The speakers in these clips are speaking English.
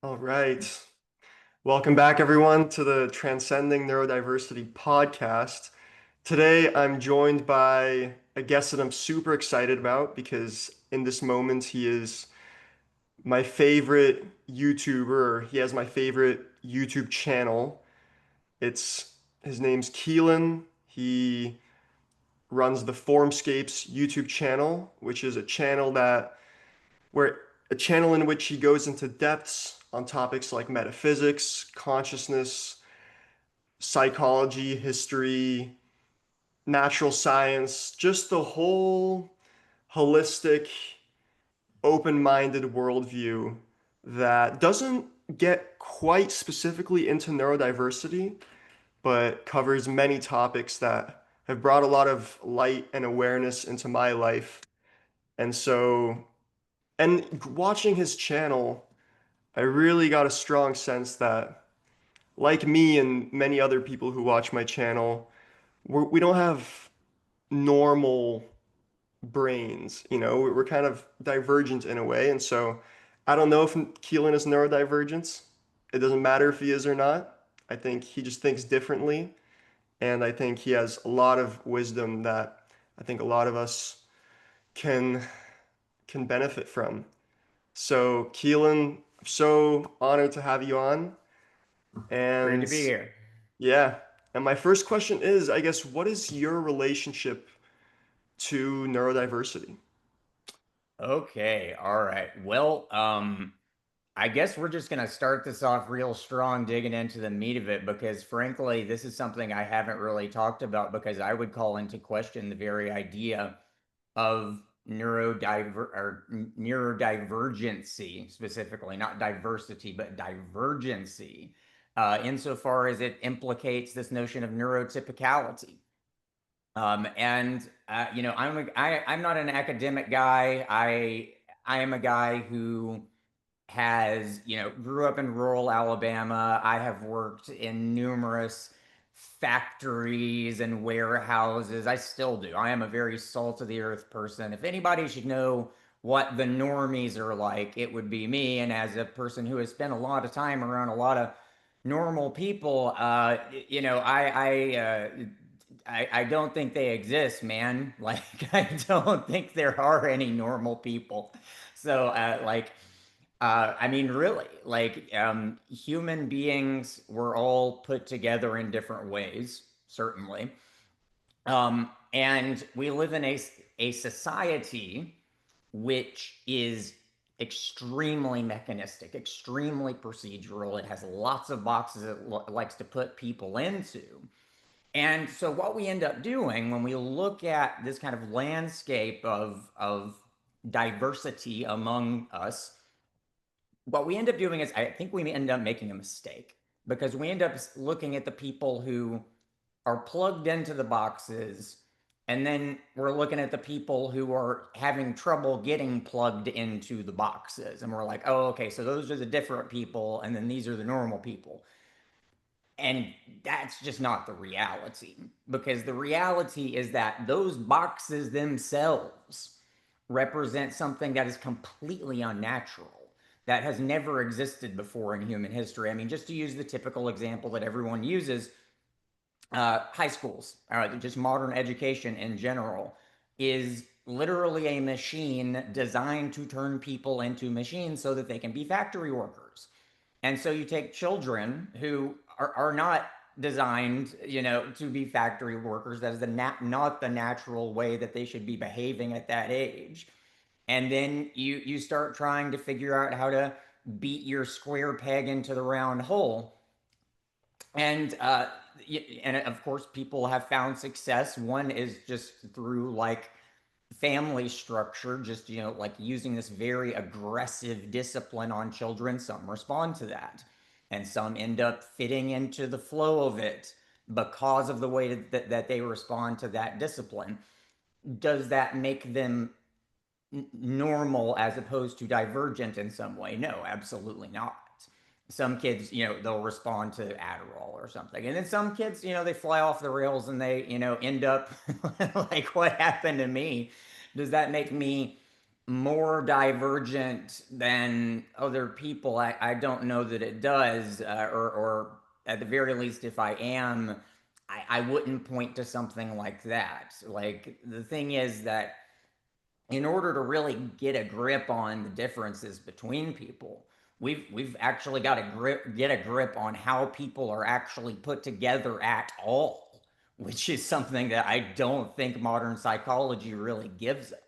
All right. Welcome back, everyone, to the Transcending Neurodiversity podcast. Today, I'm joined by a guest that I'm super excited about because in this moment, he is my favorite YouTuber, or he has my favorite YouTube channel. His name's Kehlan. He runs the Formscapes YouTube channel, which is where a channel in which he goes into depths on topics like metaphysics, consciousness, psychology, history, natural science, just the whole holistic, open-minded worldview that doesn't get quite specifically into neurodiversity, but covers many topics that have brought a lot of light and awareness into my life. And so, and watching his channel, I really got a strong sense that, like me and many other people who watch my channel, we don't have normal brains, we're kind of divergent in a way. And so I don't know if Keelan is neurodivergent. It doesn't matter if he is or not. I think he just thinks differently. And I think he has a lot of wisdom that I think a lot of us can can benefit from. So Keelan, I'm so honored to have you on. Great And to be here. yeah, and my first question is, I guess, what is your relationship to neurodiversity? Okay, all right. Well, I guess we're just gonna start this off real strong, digging into the meat of it, because frankly, this is something I haven't really talked about because I would call into question the very idea of neurodivergency specifically, not diversity, but divergency, insofar as it implicates this notion of neurotypicality. I'm not an academic guy. I am a guy who has, grew up in rural Alabama. I have worked in numerous factories and warehouses. I still do. I am a very salt of the earth person. If anybody should know what the normies are like, it would be me. And as a person who has spent a lot of time around a lot of normal people, I don't think they exist, man. Like, I don't think there are any normal people. So, I mean, really, human beings were all put together in different ways, certainly. And we live in a society which is extremely mechanistic, extremely procedural. It has lots of boxes it likes to put people into. And so what we end up doing when we look at this kind of landscape of diversity among us, what we end up doing is I think we end up making a mistake because we end up looking at the people who are plugged into the boxes, and then we're looking at the people who are having trouble getting plugged into the boxes, and we're like, oh, okay, so those are the different people, and then these are the normal people. And that's just not the reality, because the reality is that those boxes themselves represent something that is completely unnatural, that has never existed before in human history. I mean, just to use the typical example that everyone uses, high schools, just modern education in general, is literally a machine designed to turn people into machines so that they can be factory workers. And so you take children who are not designed, to be factory workers. That is not the natural way that they should be behaving at that age. And then you start trying to figure out how to beat your square peg into the round hole. And and of course, people have found success. One is just through like family structure, just like using this very aggressive discipline on children. Some respond to that, and some end up fitting into the flow of it because of the way that they respond to that discipline. Does that make them normal as opposed to divergent in some way? No, absolutely not. Some kids, they'll respond to Adderall or something. And then some kids, they fly off the rails and they, end up like what happened to me. Does that make me more divergent than other people, I don't know that it does, or at the very least, if I am, I wouldn't point to something like that. Like the thing is that in order to really get a grip on the differences between people, we've actually got to get a grip on how people are actually put together at all, which is something that I don't think modern psychology really gives us.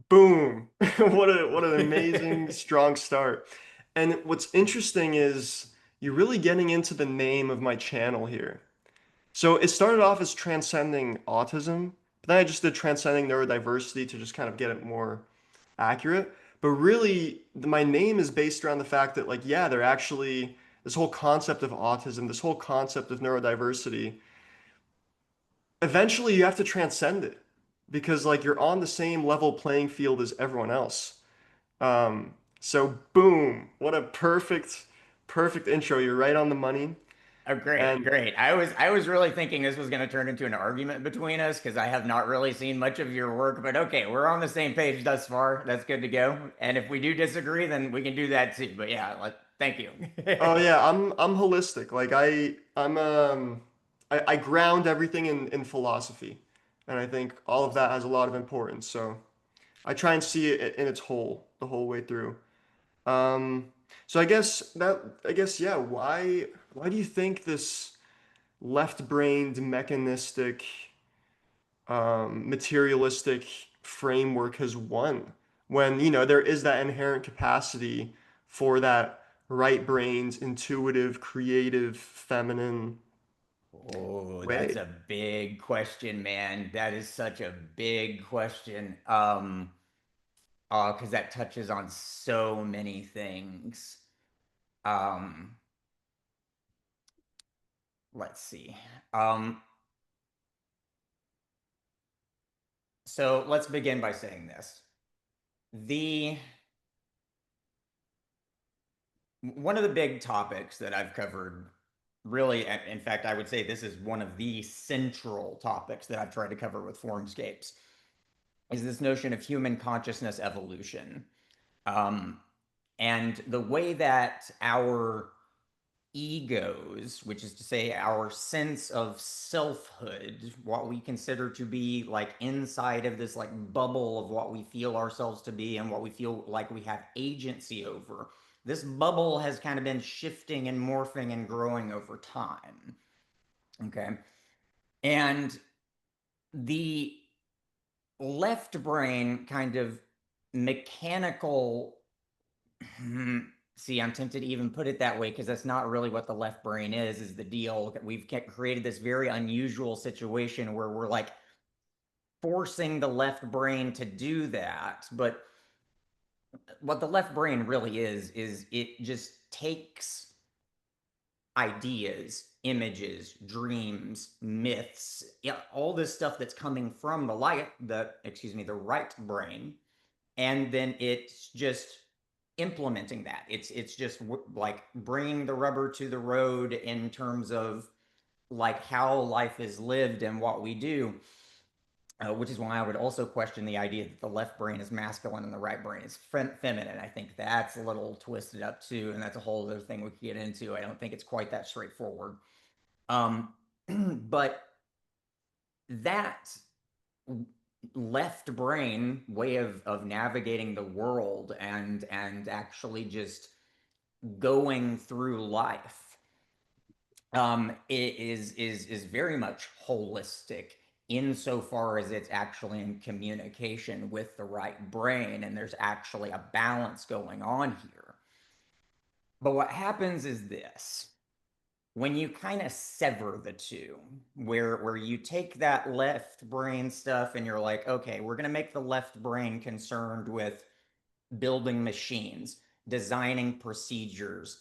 Boom. What an amazing strong start. And what's interesting is you're really getting into the name of my channel here. So it started off as transcending autism, but then I just did transcending neurodiversity to just kind of get it more accurate. But really, my name is based around the fact that, like, yeah, they're actually this whole concept of autism, this whole concept of neurodiversity, eventually you have to transcend it because, like, you're on the same level playing field as everyone else. So boom, what a perfect intro. You're right on the money. Oh, great, And great. I was really thinking this was going to turn into an argument between us because I have not really seen much of your work, but okay, we're on the same page thus far. That's good to go. And if we do disagree, then we can do that too. But yeah, thank you. oh yeah, I'm holistic. Like I ground everything in philosophy. And I think all of that has a lot of importance. So I try and see it in its whole, the whole way through. Um, so I guess yeah, why do you think this left-brained mechanistic materialistic framework has won when, you know, there is that inherent capacity for that right-brained, intuitive, creative, feminine Oh, that's way? a big question, man. That is such a big question. Because that touches on so many things. Um, let's see. Um, so let's begin by saying this. The One of the big topics that I've covered, really, in fact, I would say this is one of the central topics that I've tried to cover with Formscapes, is this notion of human consciousness evolution. Um, and the way that our egos, which is to say our sense of selfhood, what we consider to be like inside of this like bubble of what we feel ourselves to be and what we feel like we have agency over. This bubble has kind of been shifting and morphing and growing over time. Okay. And the left brain kind of mechanical see, I'm tempted to even put it that way because that's not really what the left brain is the deal. We've created this very unusual situation where we're like forcing the left brain to do that. But what the left brain really is it just takes ideas, images, dreams, myths, yeah, all this stuff that's coming from the right brain, and then it's just implementing that. It's just like bringing the rubber to the road in terms of like how life is lived and what we do. Which is why I would also question the idea that the left brain is masculine and the right brain is feminine. I think that's a little twisted up too, and that's a whole other thing we could get into. I don't think it's quite that straightforward. Um, but that left brain way of navigating the world and actually just going through life is very much holistic insofar as it's actually in communication with the right brain and there's actually a balance going on here. But what happens is this: when you kind of sever the two, where you take that left brain stuff and you're like, okay, we're going to make the left brain concerned with building machines, designing procedures,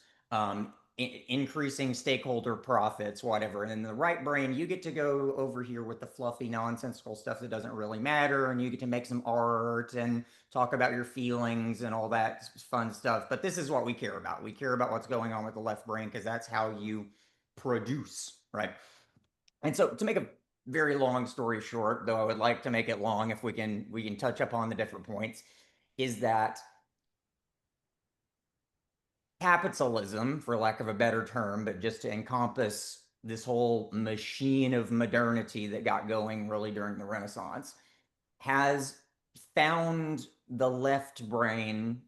increasing stakeholder profits, whatever. And in the right brain, you get to go over here with the fluffy, nonsensical stuff that doesn't really matter, and you get to make some art and talk about your feelings and all that fun stuff. But this is what we care about. We care about what's going on with the left brain because that's how you produce, right? And so, to make a very long story short, though I would like to make it long if we can touch upon the different points, is that capitalism, for lack of a better term, but just to encompass this whole machine of modernity that got going really during the Renaissance, has found the left brain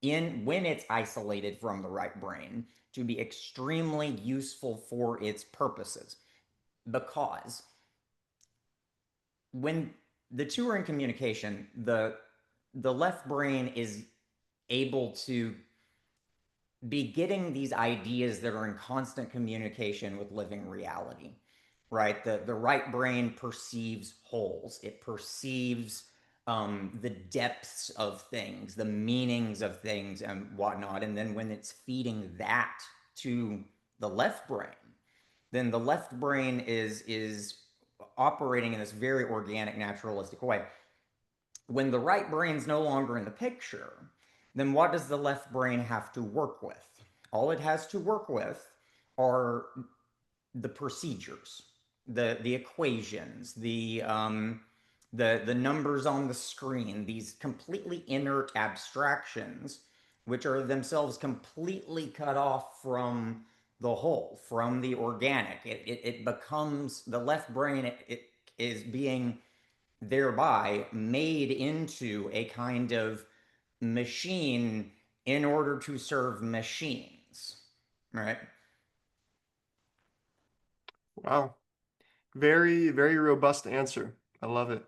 in when it's isolated from the right brain to be extremely useful for its purposes because when the two are in communication, the left brain is able to be getting these ideas that are in constant communication with living reality, right? The right brain perceives wholes, it perceives the depths of things, the meanings of things, and whatnot. And then when it's feeding that to the left brain, then the left brain is operating in this very organic, naturalistic way. When the right brain's no longer in the picture, then what does the left brain have to work with? All it has to work with are the procedures, the equations, the numbers on the screen, these completely inert abstractions, which are themselves completely cut off from the whole, from the organic. It becomes the left brain. It is being thereby made into a kind of machine in order to serve machines, right? Wow. Very, very robust answer. I love it.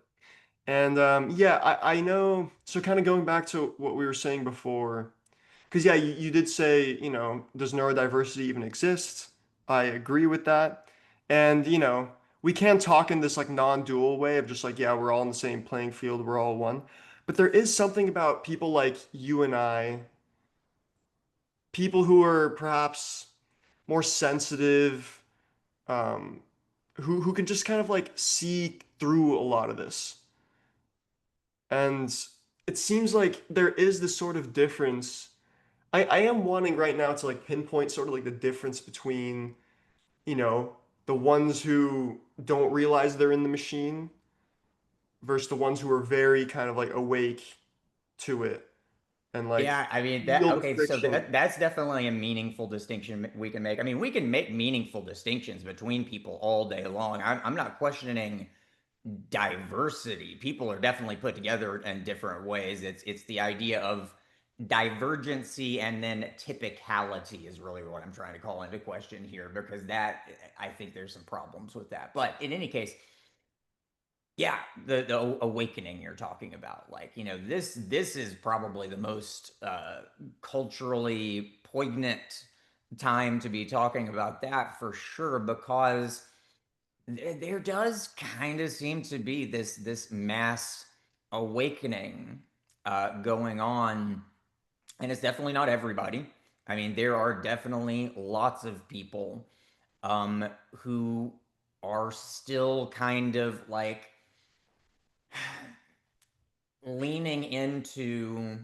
And yeah, I know. So kind of going back to what we were saying before, because yeah, you did say, does neurodiversity even exist? I agree with that. And we can talk in this like non-dual way of just like, yeah, we're all in the same playing field, we're all one. But there is something about people like you and I, people who are perhaps more sensitive, um, who can just kind of like see through a lot of this. And it seems like there is this sort of difference. I am wanting right now to like pinpoint sort of like the difference between, you know, the ones who don't realize they're in the machine versus the ones who are very kind of like awake to it and like Yeah, I mean that feel the okay, so friction. that's definitely a meaningful distinction we can make. I mean, we can make meaningful distinctions between people all day long. I'm not questioning diversity. People are definitely put together in different ways. It's the idea of divergency and then typicality is really what I'm trying to call into question here because that I think there's some problems with that. But in any case, yeah, the awakening you're talking about, like this is probably the most culturally poignant time to be talking about that for sure because there does kind of seem to be this mass awakening going on, and it's definitely not everybody. I mean, there are definitely lots of people um, who are still kind of like leaning into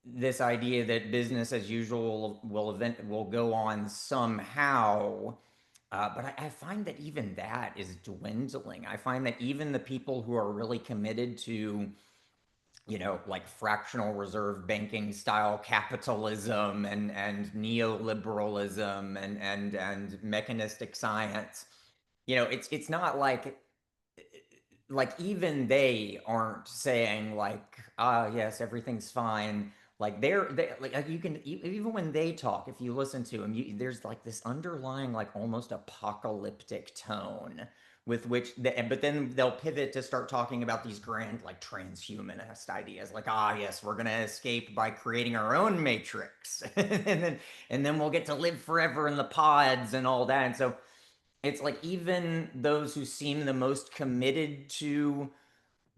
this idea that business as usual will go on somehow. But I find that even that is dwindling. I find that even the people who are really committed to, like fractional reserve banking style capitalism and neoliberalism and mechanistic science, it's not like even they aren't saying like yes, everything's fine. Like they like you can even when they talk, if you listen to them, there's like this underlying like almost apocalyptic tone with which but then they'll pivot to start talking about these grand like transhumanist ideas like yes, we're going to escape by creating our own matrix and then we'll get to live forever in the pods and all that. And so it's like even those who seem the most committed to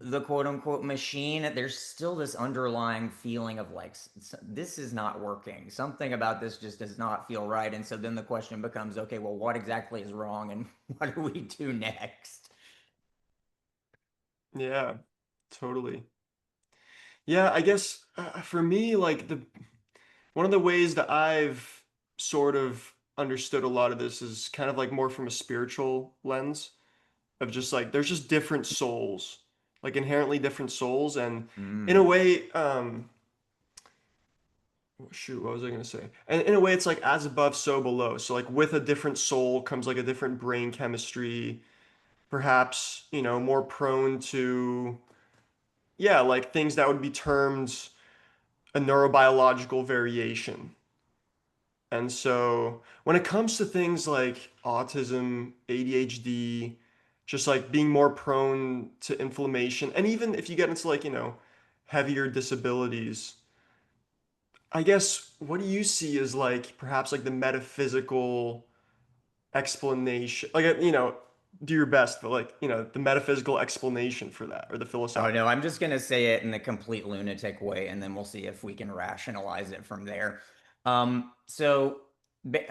the quote unquote machine, there's still this underlying feeling of like, this is not working. Something about this just does not feel right. And so then the question becomes, okay, well, what exactly is wrong and what do we do next? Yeah, totally. Yeah, I guess for me, like the one of the ways that I've sort of understood a lot of this is kind of like more from a spiritual lens. of just like there's just different souls, like inherently different souls, and in a Mm. way, shoot, what was I gonna say? And in a way, it's like as above, so below. So like with a different soul comes like a different brain chemistry, perhaps, more prone to, yeah, like things that would be termed a neurobiological variation. And so when it comes to things like autism, ADHD, just like being more prone to inflammation, and even if you get into like, heavier disabilities, I guess what do you see as like perhaps like the metaphysical explanation? Like, do your best, but like, the metaphysical explanation for that or the Oh philosophical. no, I'm just gonna say it in the complete lunatic way, and then we'll see if we can rationalize it from there. So,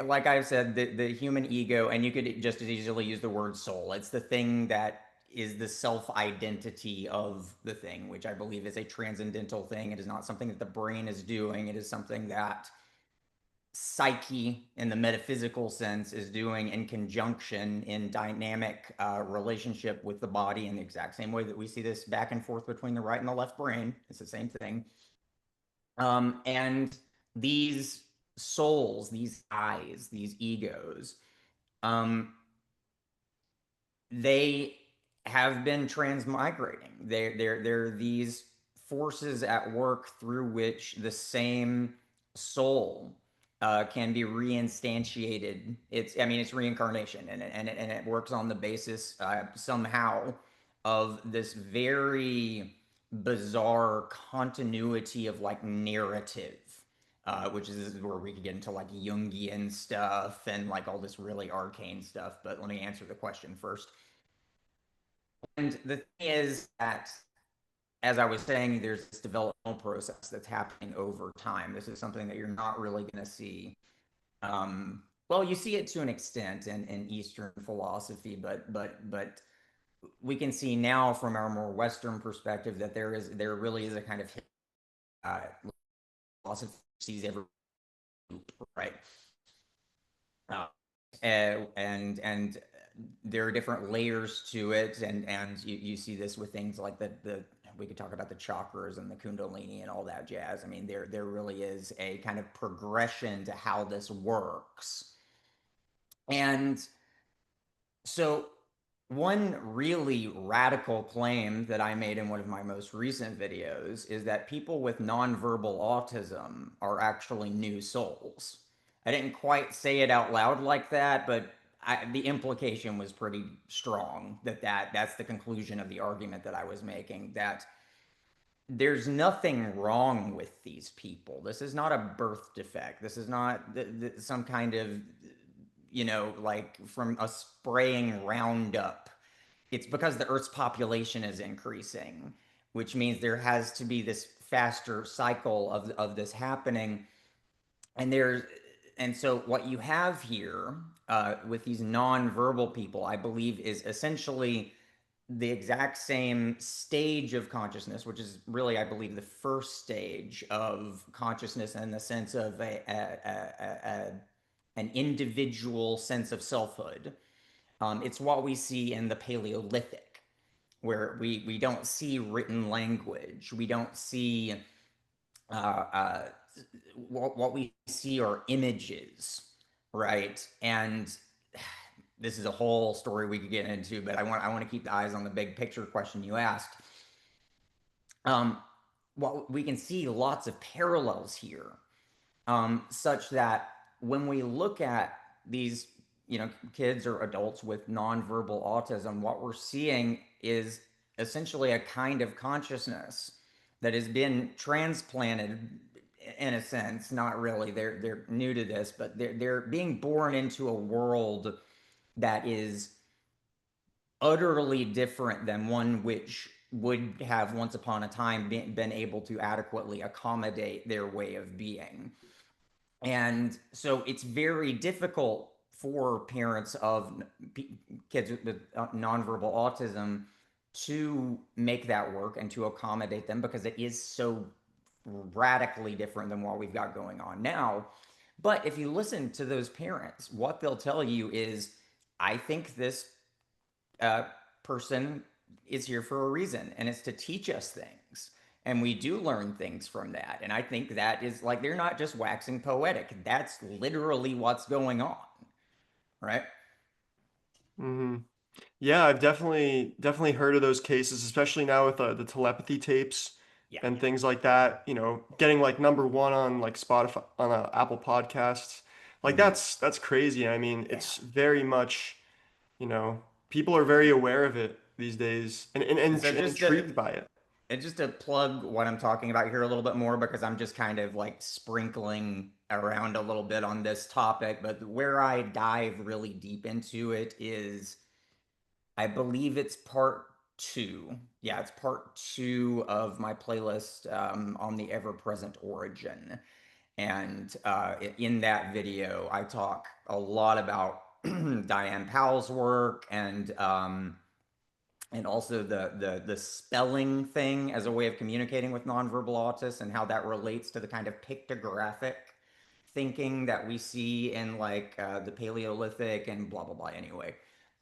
like I've said, the human ego, and you could just as easily use the word soul. It's the thing that is the self-identity of the thing, which I believe is a transcendental thing. It is not something that the brain is doing. It is something that psyche in the metaphysical sense is doing in conjunction in dynamic relationship with the body in the exact same way that we see this back and forth between the right and the left brain. It's the same thing. And these souls, these eyes, these egos, um, they have been transmigrating. They're these forces at work through which the same soul can be reinstantiated. I mean, it's reincarnation, and it works on the basis somehow of this very bizarre continuity of like narrative. Which is where we could get into like Jungian stuff and like all this really arcane stuff. But let me answer the question first. And the thing is that, as I was saying, there's this developmental process that's happening over time. This is something that you're not really going to see. Well, you see it to an extent in Eastern philosophy, but we can see now from our more Western perspective that there really is a kind of uh, philosophy sees every right. Uh, and there are different layers to it, and you see this with things like the we could talk about the chakras and the kundalini and all that jazz. I mean, there really is a kind of progression to how this works. And so one really radical claim that I made in one of my most recent videos is that people with nonverbal autism are actually new souls. I didn't quite say it out loud like that, but the implication was pretty strong that's the conclusion of the argument that I was making, that there's nothing wrong with these people. This is not a birth defect. This is not some kind of, like from a spraying Roundup. It's because the Earth's population is increasing, which means there has to be this faster cycle of this happening. And there's and so what you have here with these nonverbal people, I believe, is essentially the exact same stage of consciousness, which is really, I believe, the first stage of consciousness in the sense of an individual sense of selfhood. It's what we see in the Paleolithic, where we don't see written language. We don't see uh, uh, what we see are images, right? And this is a whole story we could get into, but I want to keep the eyes on the big picture question you asked. Um, well, we can see lots of parallels here, such that when we look at these, kids or adults with nonverbal autism, what we're seeing is essentially a kind of consciousness that has been transplanted in a sense. Not really. They're new to this, but they're being born into a world that is utterly different than one which would have once upon a time been able to adequately accommodate their way of being. And so it's very difficult for parents of kids with nonverbal autism to make that work and to accommodate them, because it is so radically different than what we've got going on now. But if you listen to those parents, what they'll tell you is, I think this uh, person is here for a reason, and it's to teach us things. And we do learn things from that. And I think that is like, they're not just waxing poetic. That's literally what's going on, right? Hmm. Yeah, I've definitely heard of those cases, especially now with the telepathy tapes Yeah. and things like that. Getting like number one on like Spotify on Apple Podcasts. Like Mm-hmm. that's crazy. I mean, Yeah. it's very much, people are very aware of it these days So and intrigued by it. just to plug what I'm talking about here a little bit more, because I'm just kind of like sprinkling around a little bit on this topic, but where I dive really deep into it is, I believe it's part two. Yeah, it's part two of my playlist on the ever present origin. And in that video, I talk a lot about Diane Powell's work, and also the spelling thing as a way of communicating with nonverbal autists, and how that relates to the kind of pictographic thinking that we see in like the Paleolithic and blah blah blah. Anyway,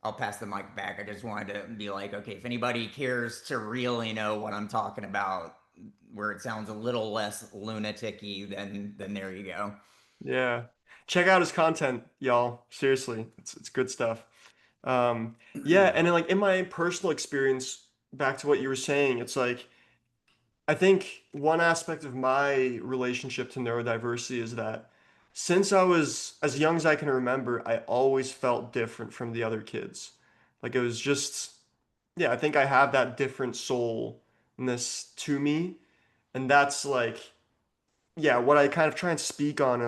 I'll pass the mic back. I just wanted to be like, okay, if anybody cares to really know what I'm talking about, where it sounds a little less lunatic-y, then there you go. Yeah. Check out his content, y'all. Seriously, it's good stuff. Yeah, and then like in my personal experience, back to what you were saying, it's like I think one aspect of my relationship to neurodiversity is that since I was as young as I can remember, I always felt different from the other kids. Like it was just, yeah, I think I have that different soulness to me, and that's like, yeah, what I kind of try and speak on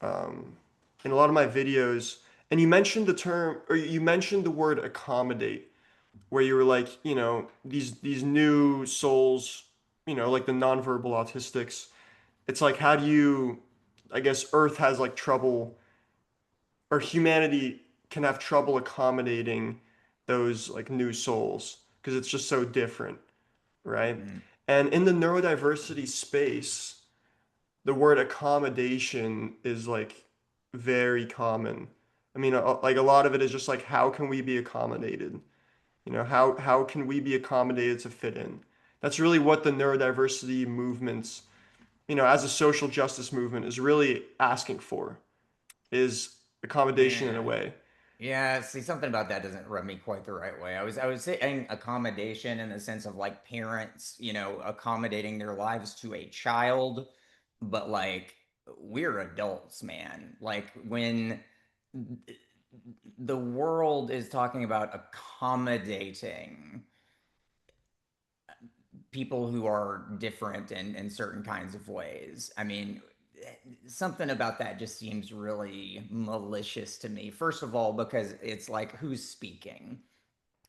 um, in a lot of my videos. And you mentioned the term, or you mentioned the word accommodate, where you were like, these new souls, like the nonverbal autistics. It's like, how do you, I guess, Earth has like trouble, or humanity can have trouble accommodating those like new souls because it's just so different, right? Mm, And in the neurodiversity space, the word accommodation is like very common. I mean, like a lot of it is just like, how can we be accommodated? How can we be accommodated to fit in? That's really what the neurodiversity movements, as a social justice movement, is really asking for, is accommodation in a yeah. way. Yeah, see, something about that doesn't rub me quite the right way. I was saying accommodation in the sense of like parents, accommodating their lives to a child, but like we're adults, man. Like when the world is talking about accommodating people who are different in certain kinds of ways. I mean, something about that just seems really malicious to me. First of all, because it's like, who's speaking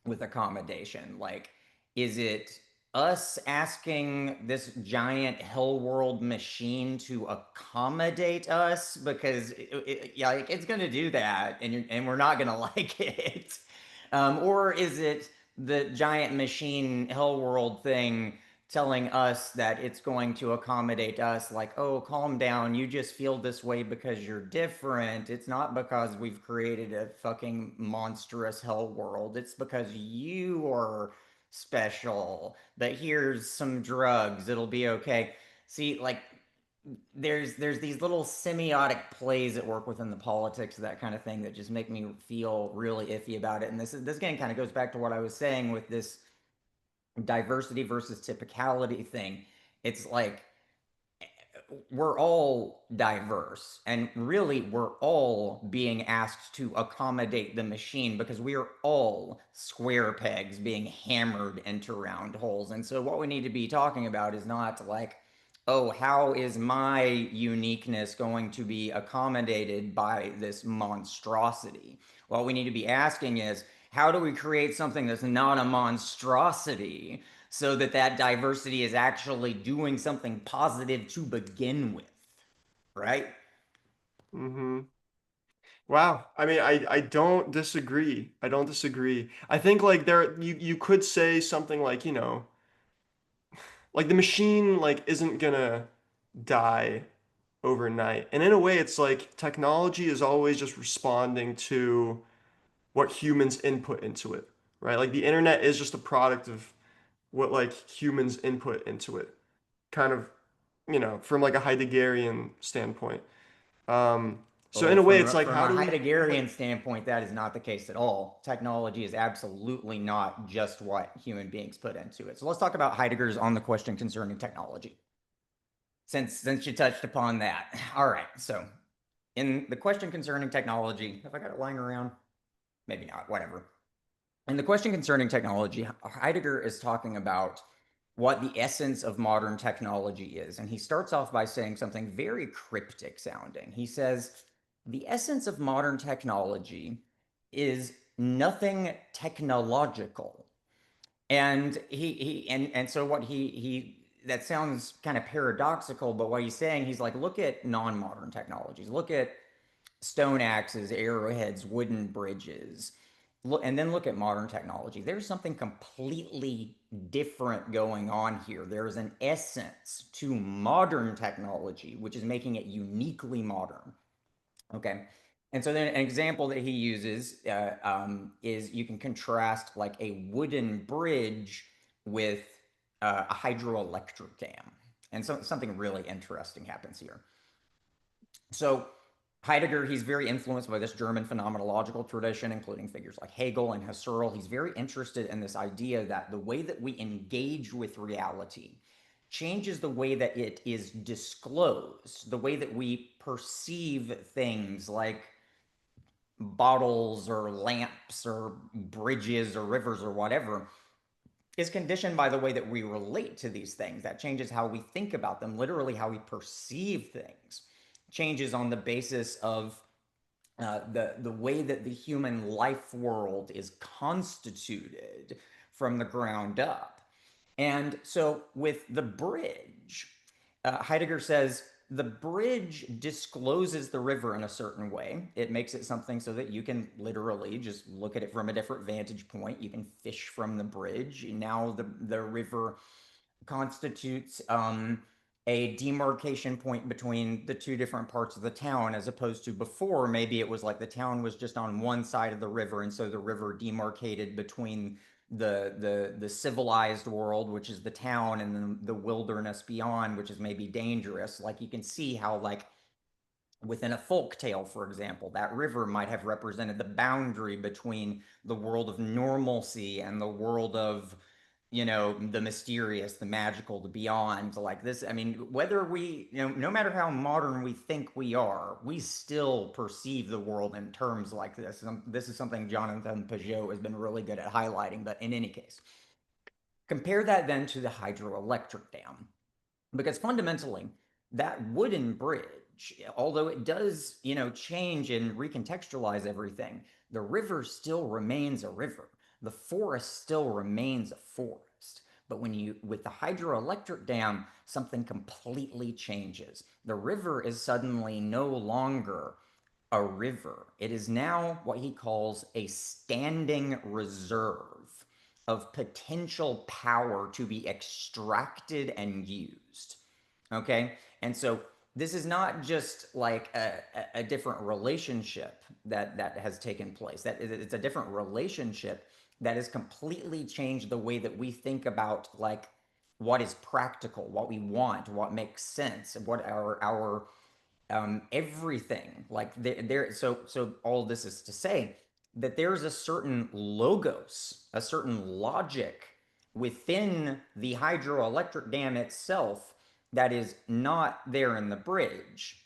with accommodation? Like, is it us asking this giant hell world machine to accommodate us? Because yeah, like, it's going to do that, and we're not going to like it. Or is it the giant machine hell world thing telling us that it's going to accommodate us, like, oh, calm down, you just feel this way because you're different. It's not because we've created a fucking monstrous hell world. It's because you are special. But here's some drugs, it'll be okay. See, like, there's these little semiotic plays at work within the politics of that kind of thing that just make me feel really iffy about it. And this again kind of goes back to what I was saying with this diversity versus typicality thing. It's like, we're all diverse, and really we're all being asked to accommodate the machine, because we are all square pegs being hammered into round holes. And so what we need to be talking about is not like, oh, how is my uniqueness going to be accommodated by this monstrosity? What we need to be asking is, how do we create something that's not a monstrosity, so that that diversity is actually doing something positive to begin with, right? Hmm. Wow. I mean, I don't disagree. I don't disagree. I think like you could say something like, like the machine like isn't gonna die overnight. And in a way, it's like technology is always just responding to what humans input into it. right? Like the internet is just a product of what like humans input into it, kind of, from like a Heideggerian standpoint. So in Oh, a way, it's like, from how a do we, Heideggerian standpoint, that is not the case at all. Technology is absolutely not just what human beings put into it. So let's talk about Heidegger's On the Question Concerning Technology. Since you touched upon that. All right. So in the question concerning technology, have I got it lying around? Maybe not, whatever. In the question concerning technology, Heidegger is talking about what the essence of modern technology is. And he starts off by saying something very cryptic sounding. He says, the essence of modern technology is nothing technological. And so what he that sounds kind of paradoxical, but what he's saying, he's like, look at non-modern technologies. Look at stone axes, arrowheads, wooden bridges. Look, and then look at modern technology. There's something completely different going on here. There is an essence to modern technology, which is making it uniquely modern. Okay. And so then an example that he uses is you can contrast like a wooden bridge with a hydroelectric dam. And so something really interesting happens here. So Heidegger, he's very influenced by this German phenomenological tradition, including figures like Hegel and Husserl. He's very interested in this idea that the way that we engage with reality changes the way that it is disclosed, the way that we perceive things like bottles or lamps or bridges or rivers or whatever is conditioned by the way that we relate to these things. That changes how we think about them, literally how we perceive things. Changes on the basis of the way that the human life world is constituted from the ground up. And so with the bridge, Heidegger says the bridge discloses the river in a certain way. It makes it something so that you can literally just look at it from a different vantage point. You can fish from the bridge. Now the river constitutes a demarcation point between the two different parts of the town, as opposed to before, maybe it was like the town was just on one side of the river, and so the river demarcated between the civilized world, which is the town, and then the wilderness beyond, which is maybe dangerous. Like you can see how, like, within a folk tale, for example, that river might have represented the boundary between the world of normalcy and the world of, the mysterious, the magical, the beyond. Like this, I mean, whether we, no matter how modern we think we are, we still perceive the world in terms like this. This is something Jonathan Peugeot has been really good at highlighting. But in any case, compare that then to the hydroelectric dam, because fundamentally that wooden bridge, although it does change and recontextualize everything, the river still remains a river, the forest still remains a forest. But when you with the hydroelectric dam, something completely changes. The river is suddenly no longer a river. It is now what he calls a standing reserve of potential power to be extracted and used. Okay. And so this is not just like a different relationship that has taken place. That it's a different relationship that has completely changed the way that we think about like what is practical, what we want, what makes sense, what our everything like so all this is to say that there's a certain logos, a certain logic within the hydroelectric dam itself that is not there in the bridge.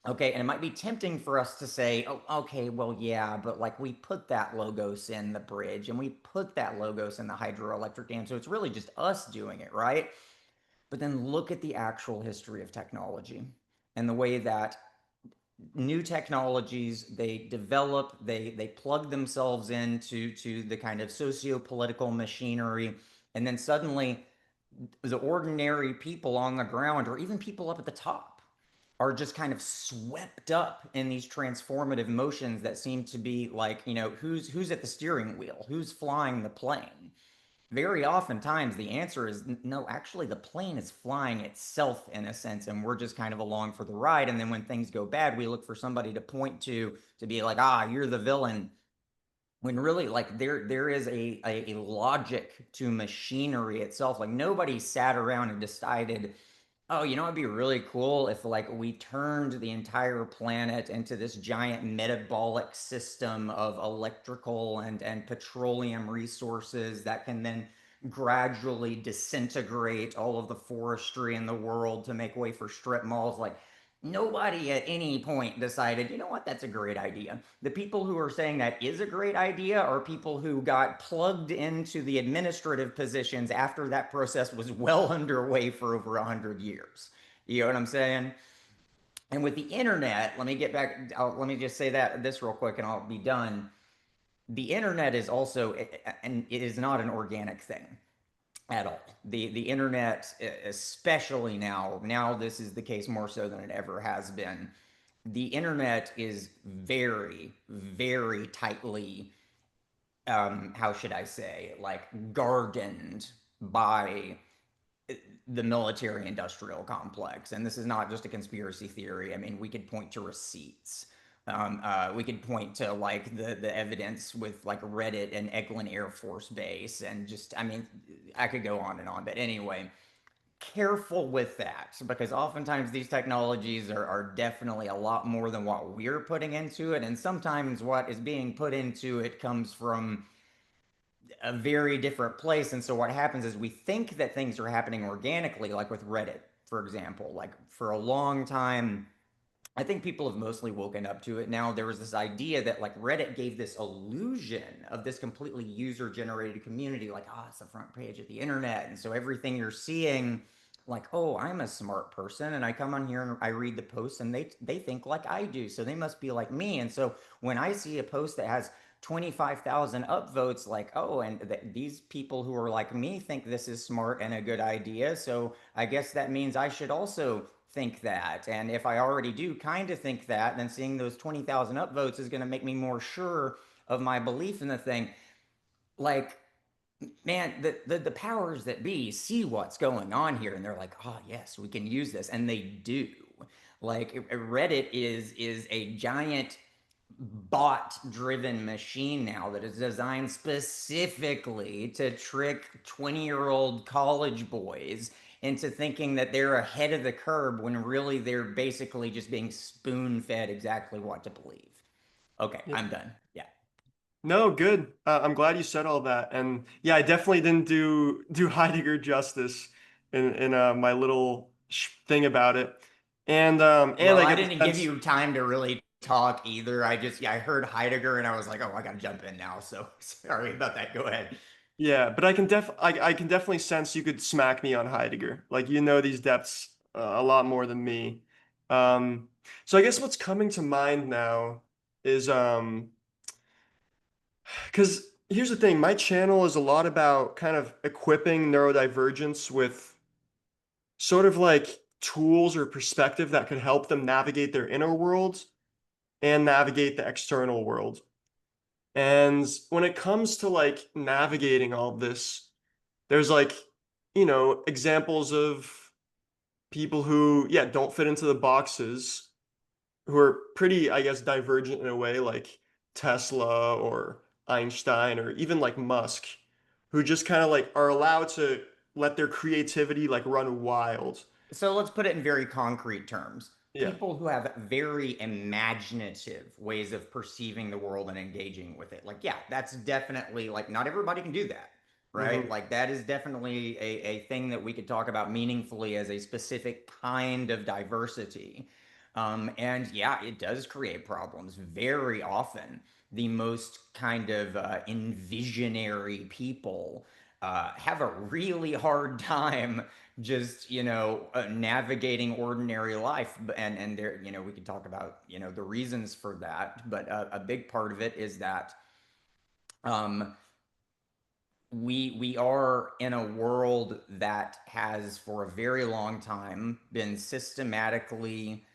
Okay, and it might be tempting for us to say, oh, okay, well, yeah, but like we put that logos in the bridge and we put that logos in the hydroelectric dam, so it's really just us doing it, right? But then look at the actual history of technology and the way that new technologies, they develop, they plug themselves into the kind of socio-political machinery, and then suddenly the ordinary people on the ground, or even people up at the top, are just kind of swept up in these transformative motions that seem to be like, who's at the steering wheel, who's flying the plane. Very oftentimes the answer is no, actually the plane is flying itself in a sense, and we're just kind of along for the ride. And then when things go bad, we look for somebody to point to be like, ah, you're the villain. when really like there is a logic to machinery itself. Like nobody sat around and decided, oh, it'd be really cool if like we turned the entire planet into this giant metabolic system of electrical and petroleum resources that can then gradually disintegrate all of the forestry in the world to make way for strip malls. Like nobody at any point decided, you know what, that's a great idea. The people who are saying that is a great idea are people who got plugged into the administrative positions after that process was well underway for over 100 years. You know what I'm saying? And with the internet, let me get back. Let me just say that this real quick and I'll be done. The internet is also, and it is not an organic thing at all. The internet, especially now this is the case more so than it ever has been. The internet is very, very tightly, how should I say, like gardened by the military industrial complex. And this is not just a conspiracy theory. I mean, we could point to receipts. We could point to like the evidence with like Reddit and Eglin Air Force Base, and just, I mean, I could go on and on. But anyway, careful with that because oftentimes these technologies are definitely a lot more than what we're putting into it. And sometimes what is being put into it comes from a very different place. And so what happens is we think that things are happening organically, like with Reddit, for example. Like for a long time, I think people have mostly woken up to it now. There was this idea that like Reddit gave this illusion of this completely user generated community, like, oh, it's the front page of the internet. And so everything you're seeing, like, oh, I'm a smart person and I come on here and I read the posts and they think like I do. So they must be like me. And so when I see a post that has 25,000 upvotes, like, oh, and these people who are like me think this is smart and a good idea. So I guess that means I should also think that. And if I already do kind of think that, then seeing those 20,000 upvotes is going to make me more sure of my belief in the thing. Like, man, the powers that be see what's going on here and they're like, oh, yes, we can use this. And they do. Like, Reddit is a giant bot driven machine now that is designed specifically to trick 20-year-old college boys into thinking that they're ahead of the curve when really they're basically just being spoon fed exactly what to believe. Okay, Yeah. I'm done. Yeah. No, good. I'm glad you said all that. And yeah, I definitely didn't do Heidegger justice in my little thing about it. And Well, I I get the didn't give sense. you time to really talk either. I just, yeah, I heard Heidegger and I was like, oh, I got to jump in now. So sorry about that. Go ahead. Yeah, but I can definitely sense you could smack me on Heidegger. Like you know these depths a lot more than me. Um, so I guess what's coming to mind now is because here's the thing, my channel is a lot about kind of equipping neurodivergence with sort of like tools or perspective that could help them navigate their inner world and navigate the external world. And when it comes to like navigating all of this, there's like, examples of people who, yeah, don't fit into the boxes, who are pretty, I guess, divergent in a way, like Tesla or Einstein or even like Musk, who just kind of like are allowed to let their creativity like run wild. So let's put it in very concrete terms. Yeah. People who have very imaginative ways of perceiving the world and engaging with it. Like, yeah, that's definitely like not everybody can do that, right? Hmm. Like, that is definitely a thing that we could talk about meaningfully as a specific kind of diversity. And yeah, it does create problems very often. The most kind of envisionary people have a really hard time just navigating ordinary life. And there, we could talk about the reasons for that, but a big part of it is that um we are in a world that has for a very long time been systematically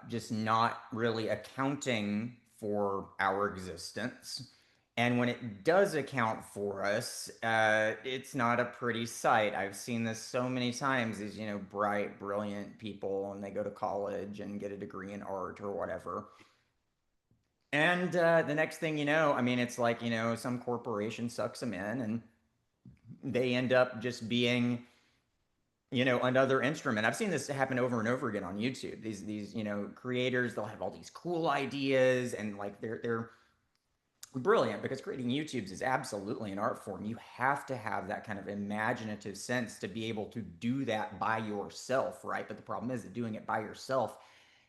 just not really accounting for our existence. And when it does account for us, it's not a pretty sight. I've seen this so many times. These, bright, brilliant people, and they go to college and get a degree in art or whatever. And the next thing you know, I mean, it's like, some corporation sucks them in and they end up just being, another instrument. I've seen this happen over and over again on YouTube. These, creators, they'll have all these cool ideas and like they're brilliant because creating YouTubes is absolutely an art form. You have to have that kind of imaginative sense to be able to do that by yourself, right? But the problem is that doing it by yourself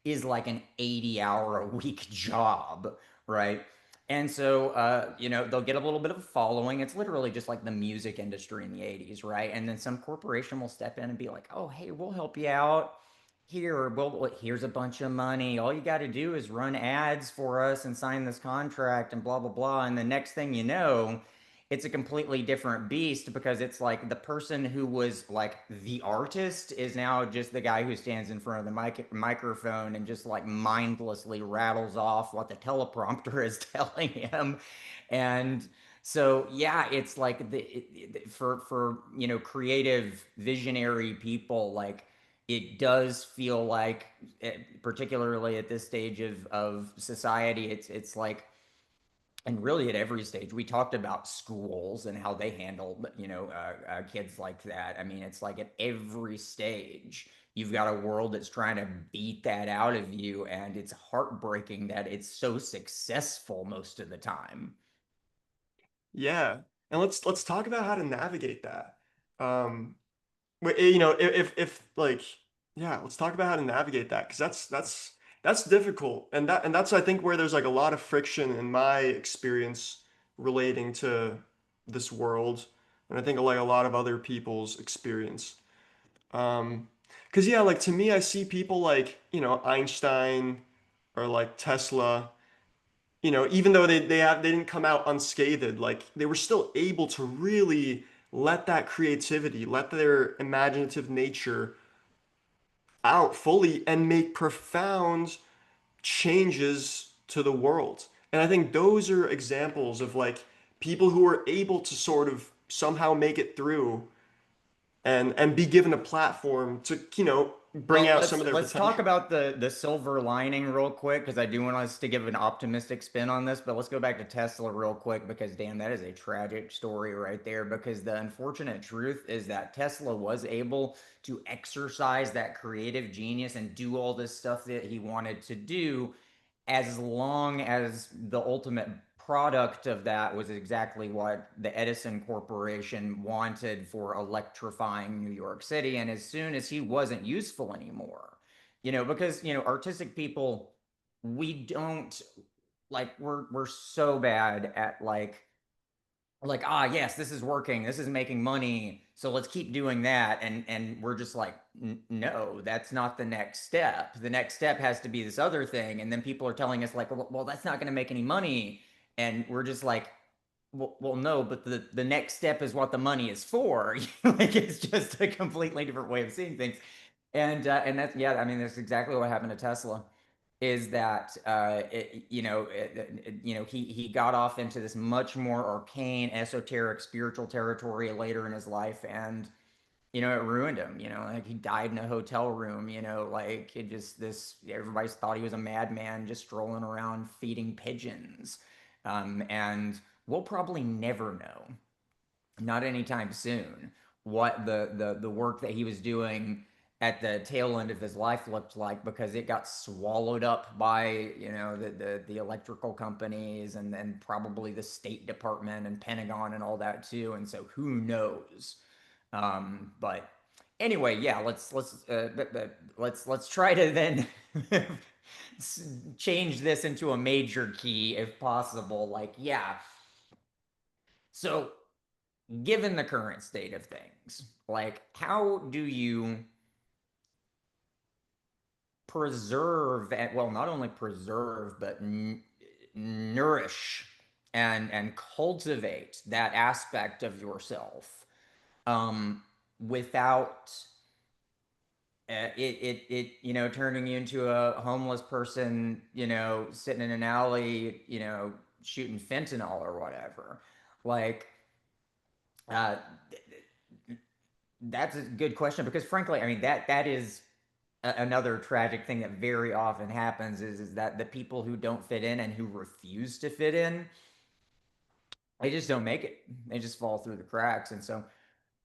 is like an 80-hour a week job, right? And so, they'll get a little bit of a following. It's literally just like the music industry in the 80s, right? And then some corporation will step in and be like, oh, hey, we'll help you out. Here, well, here's a bunch of money. All you got to do is run ads for us and sign this contract and blah, blah, blah. And the next thing you know, it's a completely different beast because it's like the person who was like the artist is now just the guy who stands in front of the microphone and just like mindlessly rattles off what the teleprompter is telling him. And so yeah, it's like for creative visionary people, like it does feel like, particularly at this stage of society, it's like, and really at every stage, we talked about schools and how they handle kids like that. I mean, it's like at every stage you've got a world that's trying to beat that out of you, and it's heartbreaking that it's so successful most of the time. Yeah. And let's talk about how to navigate that. Um, if like, yeah, let's talk about how to navigate that because that's difficult, and that's I think where there's like a lot of friction in my experience relating to this world, and I think like a lot of other people's experience. Um, because yeah, like to me, I see people like Einstein or like Tesla. Even though they didn't come out unscathed, like they were still able to really let that creativity, let their imaginative nature out fully and make profound changes to the world. And I think those are examples of like people who are able to sort of somehow make it through and be given a platform to, bring Well, out some let's of their let's talk potential. about the silver lining real quick because I do want us to give an optimistic spin on this, but let's go back to Tesla real quick because damn, that is a tragic story right there. Because the unfortunate truth is that Tesla was able to exercise that creative genius and do all this stuff that he wanted to do as long as the ultimate product of that was exactly what the Edison Corporation wanted for electrifying New York City. And as soon as he wasn't useful anymore, because, artistic people, we don't like, we're so bad at like, ah, yes, this is working, this is making money, so let's keep doing that. And we're just like, no, that's not the next step. The next step has to be this other thing. And then people are telling us like, well, that's not going to make any money. And we're just like, well, no, but the next step is what the money is for. Like, it's just a completely different way of seeing things. And that's, yeah, I mean, that's exactly what happened to Tesla. Is that he got off into this much more arcane, esoteric, spiritual territory later in his life, and it ruined him. Like he died in a hotel room. Like it just this everybody thought he was a madman just strolling around feeding pigeons, and we'll probably never know, not anytime soon, what the work that he was doing at the tail end of his life looked like because it got swallowed up by the electrical companies and then probably the State Department and Pentagon and all that too. And so who knows? But anyway, yeah, let's try to then change this into a major key if possible. Like, yeah, so given the current state of things, like how do you preserve and, well, not only preserve but nourish and cultivate that aspect of yourself, without turning you into a homeless person, sitting in an alley, shooting fentanyl or whatever. Like, uh, that's a good question because frankly, I mean that is another tragic thing that very often happens is that the people who don't fit in and who refuse to fit in, they just don't make it. They just fall through the cracks. And so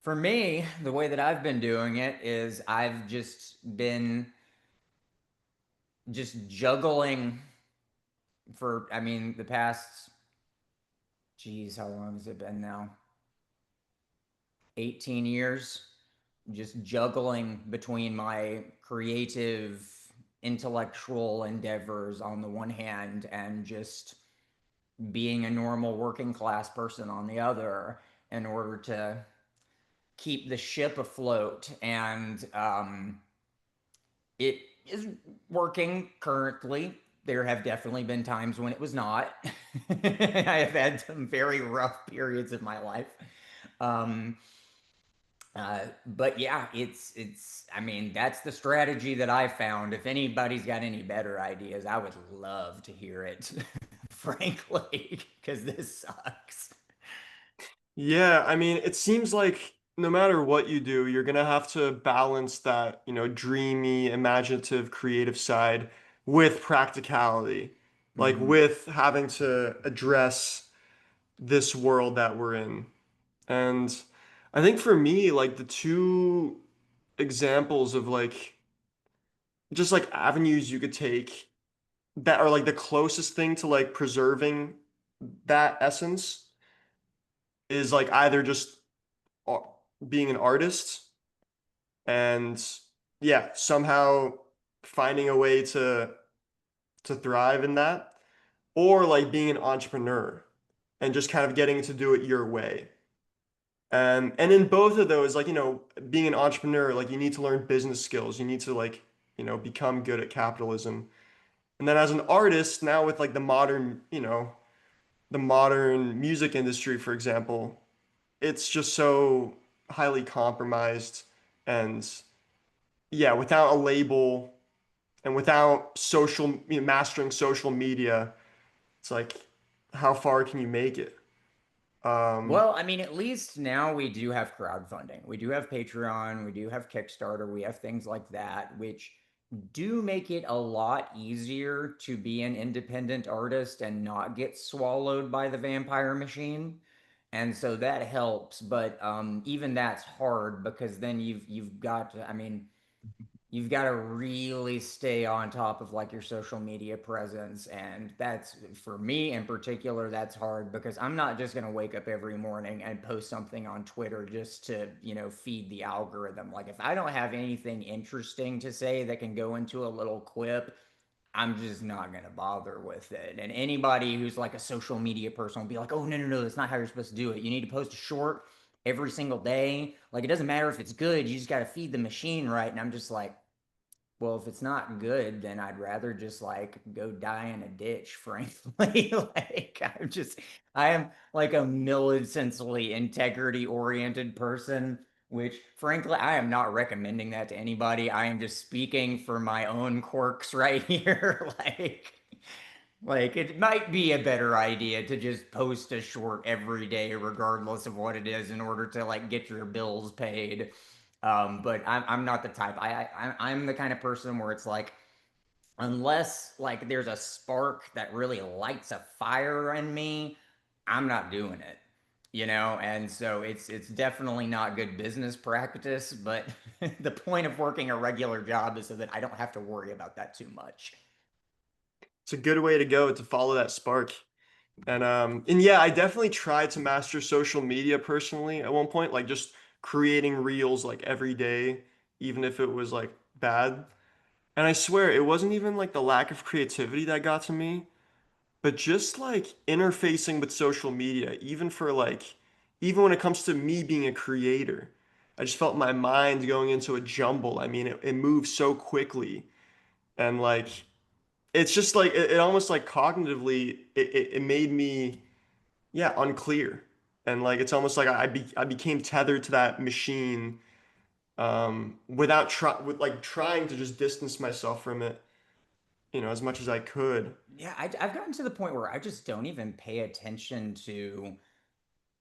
for me, the way that I've been doing it is I've just been just juggling for, I mean, the past, geez, how long has it been now? 18 years, just juggling between my creative, intellectual endeavors on the one hand and just being a normal working class person on the other in order to keep the ship afloat. And it is working currently. There have definitely been times when it was not. I have had some very rough periods of my life. Um, but yeah, it's. I mean, that's the strategy that I found. If anybody's got any better ideas, I would love to hear it. Frankly, because this sucks. Yeah, I mean, it seems like no matter what you do, you're gonna have to balance that, dreamy, imaginative, creative side with practicality, like Mm-hmm. with having to address this world that we're in. And I think for me, like the two examples of like just like avenues you could take that are like the closest thing to like preserving that essence is like either just a- being an artist and yeah, somehow finding a way to thrive in that, or like being an entrepreneur and just kind of getting to do it your way. And in both of those, like, being an entrepreneur, like you need to learn business skills. You need to like, become good at capitalism. And then as an artist, now with like the modern music industry, for example, it's just so highly compromised and yeah, without a label and without mastering social media, it's like how far can you make it? Um, Well, I mean, at least now we do have crowdfunding. We do have Patreon, we do have Kickstarter, we have things like that, which do make it a lot easier to be an independent artist and not get swallowed by the vampire machine. And so that helps, but even that's hard because then you've got to, I mean, you've got to really stay on top of like your social media presence, and that's, for me in particular, that's hard because I'm not just going to wake up every morning and post something on Twitter just to feed the algorithm. Like if I don't have anything interesting to say that can go into a little quip, I'm just not gonna bother with it. And anybody who's like a social media person will be like, "Oh, no, no, no, that's not how you're supposed to do it. You need to post a short every single day. Like it doesn't matter if it's good. You just got to feed the machine right." And I'm just like, well, if it's not good, then I'd rather just like go die in a ditch, frankly. Like I am like a militantly integrity oriented person, which frankly, I am not recommending that to anybody. I am just speaking for my own quirks right here. Like it might be a better idea to just post a short every day, regardless of what it is, in order to like get your bills paid. But I'm not the type. I'm the kind of person where it's like, unless like there's a spark that really lights a fire in me, I'm not doing it. And so it's definitely not good business practice, but the point of working a regular job is so that I don't have to worry about that too much. it's a good way to go to follow that spark. And yeah, I definitely tried to master social media personally at one point, like just creating reels like every day, even if it was like bad. And I swear it wasn't even like the lack of creativity that got to me, but just like interfacing with social media, even when it comes to me being a creator, I just felt my mind going into a jumble. I mean, it moves so quickly and like it's just like it almost like cognitively it made me yeah unclear and like it's almost like I became tethered to that machine with like trying to just distance myself from it as much as I could. Yeah, I've gotten to the point where I just don't even pay attention to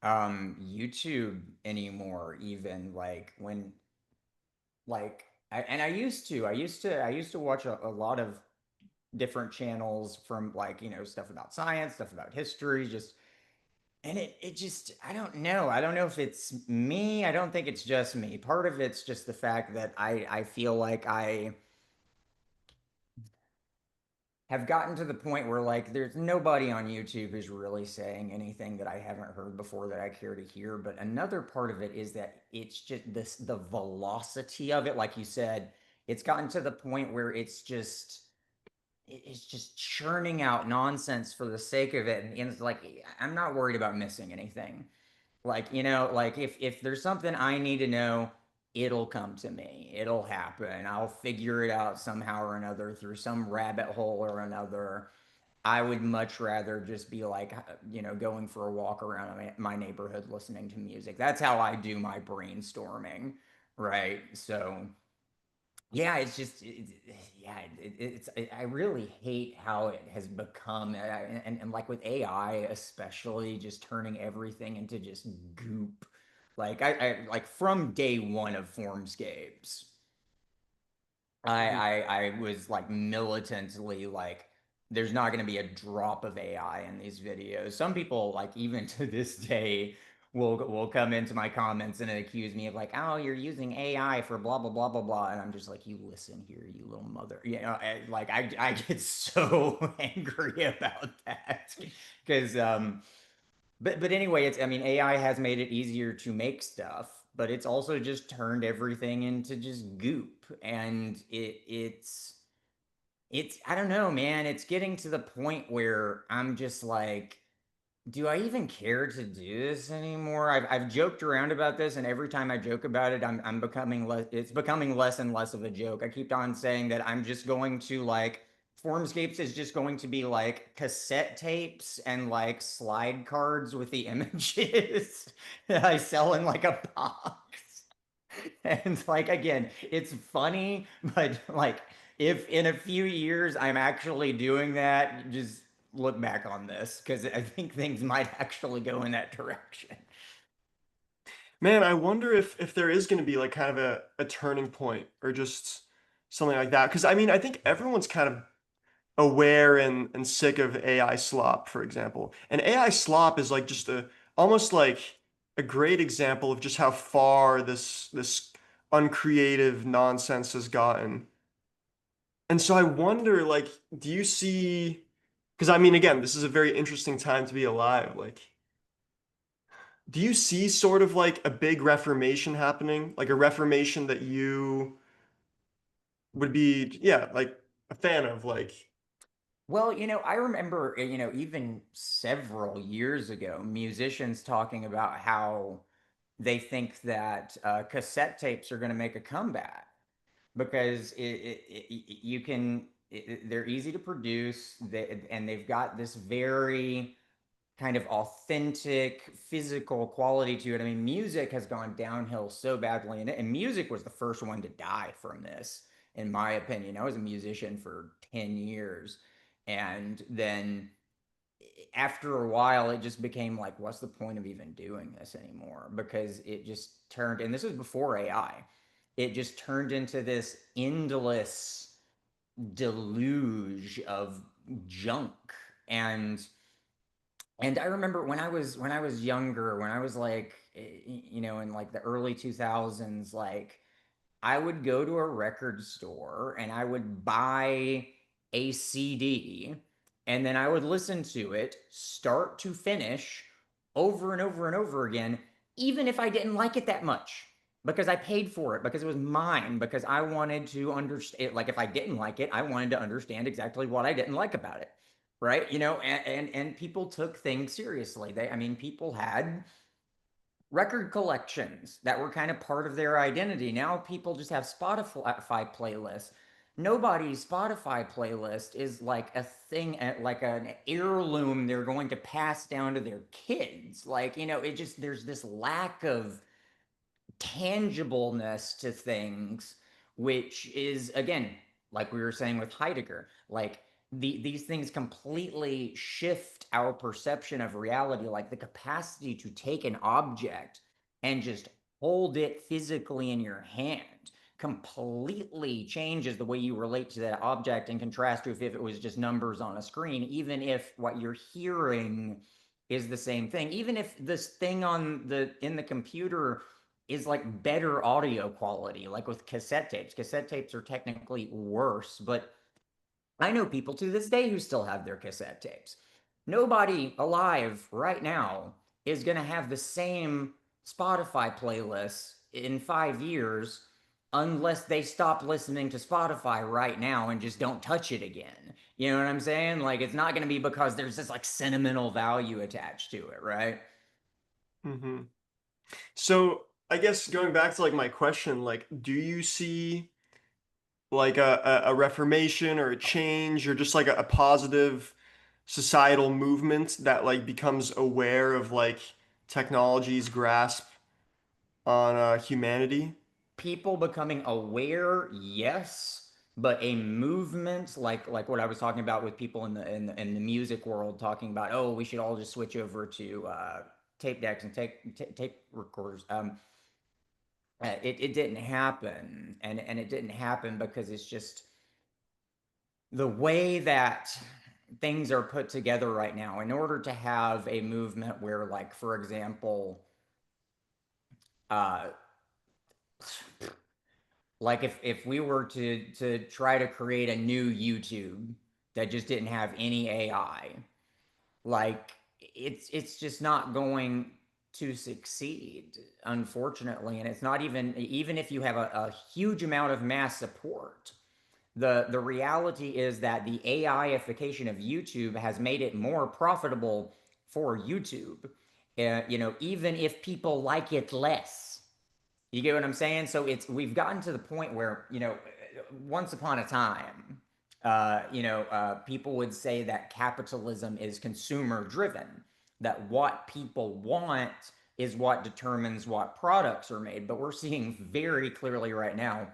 YouTube anymore, even like when like I used to watch a lot of different channels from like, stuff about science, stuff about history, just and it just I don't know if it's me. I don't think it's just me. Part of it's just the fact that I feel like I have gotten to the point where like there's nobody on YouTube who's really saying anything that I haven't heard before that I care to hear. But another part of it is that it's just the velocity of it, like you said, it's gotten to the point where it's just churning out nonsense for the sake of it. And it's like I'm not worried about missing anything. Like, like if there's something I need to know, it'll come to me. It'll happen. I'll figure it out somehow or another through some rabbit hole or another. I would much rather just be like, going for a walk around my neighborhood listening to music. That's how I do my brainstorming, right? So, yeah, I really hate how it has become, and like with AI, especially just turning everything into just goop. Like I like from day one of Formscapes, Mhm. I was like militantly like, there's not going to be a drop of AI in these videos. Some people, like even to this day, will come into my comments and accuse me of like, oh, you're using AI for blah blah blah blah blah, and I'm just like, you listen here, you little mother. Like I get so angry about that because but anyway, it's I mean AI has made it easier to make stuff, but it's also just turned everything into just goop, and it's I don't know, man. It's getting to the point where I'm just like, do I even care to do this anymore? I've joked around about this, and every time I joke about it, I'm becoming less. It's becoming less and less of a joke. I keep on saying that I'm just going to like Formscapes is just going to be like cassette tapes and like slide cards with the images that I sell in like a box. And like again, it's funny, but like if in a few years I'm actually doing that, just look back on this because I think things might actually go in that direction. Man, I wonder if there is going to be like kind of a turning point or just something like that. Because I mean, I think everyone's kind of aware and sick of AI slop, for example. And AI slop is like just a almost like a great example of just how far this uncreative nonsense has gotten. And so I wonder, like, do you see? Because I mean, again, this is a very interesting time to be alive. Like, do you see sort of like a big reformation happening? Like a reformation that you would be, yeah, like a fan of, like, Well, I remember, even several years ago, musicians talking about how they think that cassette tapes are going to make a comeback because you can, they're easy to produce, and they've got this very kind of authentic physical quality to it. I mean, music has gone downhill so badly, and music was the first one to die from this, in my opinion. I was a musician for 10 years, and then after a while, it just became like, what's the point of even doing this anymore? Because it just turned, and this was before AI, it just turned into this endless deluge of junk. And I remember when I was younger, when I was like, in like the early 2000s, like I would go to a record store and I would buy a CD and then I would listen to it start to finish over and over and over again, even if I didn't like it that much, because I paid for it, because it was mine, because I wanted to understand. Like if I didn't like it, I wanted to understand exactly what I didn't like about it. Right. And people took things seriously. I mean, people had record collections that were kind of part of their identity. Now people just have Spotify playlists. Nobody's Spotify playlist is like a thing, like an heirloom they're going to pass down to their kids. Like, it just, there's this lack of tangibleness to things, which is, again, like we were saying with Heidegger, like these things completely shift our perception of reality, like the capacity to take an object and just hold it physically in your hand completely changes the way you relate to that object in contrast to if it was just numbers on a screen, even if what you're hearing is the same thing, even if this thing on the in the computer is like better audio quality, like with cassette tapes. Cassette tapes are technically worse, but I know people to this day who still have their cassette tapes. Nobody alive right now is going to have the same Spotify playlists in 5 years unless they stop listening to Spotify right now and just don't touch it again. You know what I'm saying? Like, it's not going to be because there's this like sentimental value attached to it, right? Hmm. So I guess going back to like my question, like, do you see like a reformation or a change or just like a positive societal movement that like becomes aware of like technology's grasp on humanity? People becoming aware, yes, but a movement like what I was talking about with people in the music world talking about, oh, we should all just switch over to tape decks and tape recorders. It didn't happen, and it didn't happen because it's just the way that things are put together right now. In order to have a movement where, like, for example, uh, like if we were to try to create a new YouTube that just didn't have any AI, like it's just not going to succeed, unfortunately. And it's not even if you have a huge amount of mass support. The reality is that the AIification of YouTube has made it more profitable for YouTube. Even if people like it less, you get what I'm saying? So we've gotten to the point where, once upon a time, people would say that capitalism is consumer driven, that what people want is what determines what products are made. But we're seeing very clearly right now,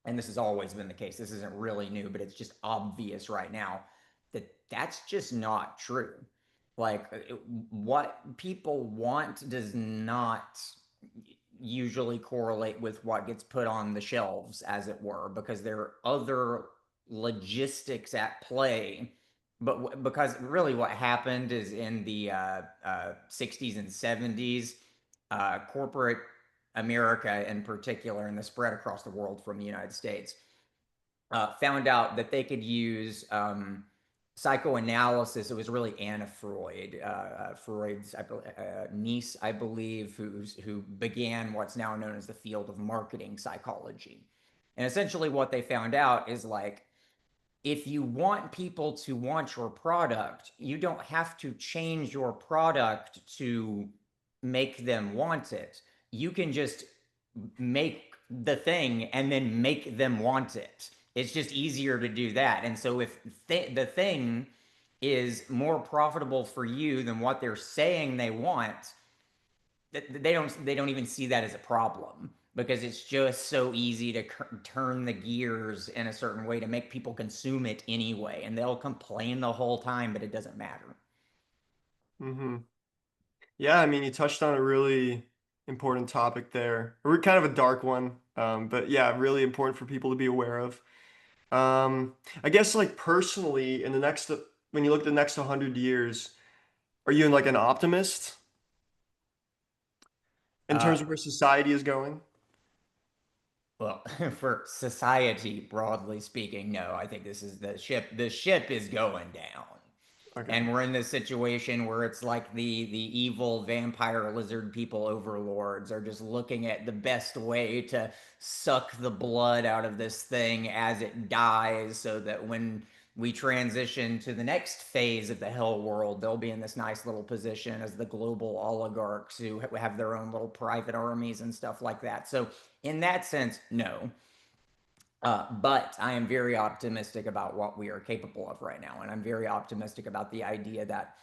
and this has always been the case, this isn't really new, but it's just obvious right now that that's just not true. Like, what people want does not usually correlate with what gets put on the shelves, as it were, because there are other logistics at play. But because really what happened is in the 60s and 70s, corporate America in particular, and the spread across the world from the United States, found out that they could use psychoanalysis. It was really Anna Freud, Freud's niece, I believe, who began what's now known as the field of marketing psychology. And essentially, what they found out is, like, if you want people to want your product, you don't have to change your product to make them want it. You can just make the thing and then make them want it. It's just easier to do that. And so if the thing is more profitable for you than what they're saying they want, they don't even see that as a problem, because it's just so easy to turn the gears in a certain way to make people consume it anyway, and they'll complain the whole time, but it doesn't matter. Hmm. Yeah, I mean, you touched on a really important topic there. We're kind of a dark one, but yeah, really important for people to be aware of. I guess like personally, in the next, when you look at the next 100 years, are you like an optimist in uh, terms of where society is going? well, for society broadly speaking, no. I think this is the ship is going down. Okay. And we're in this situation where it's like the evil vampire lizard people overlords are just looking at the best way to suck the blood out of this thing as it dies, so that when we transition to the next phase of the hell world, they'll be in this nice little position as the global oligarchs who have their own little private armies and stuff like that. So in that sense, no. But I am very optimistic about what we are capable of right now. And I'm very optimistic about the idea that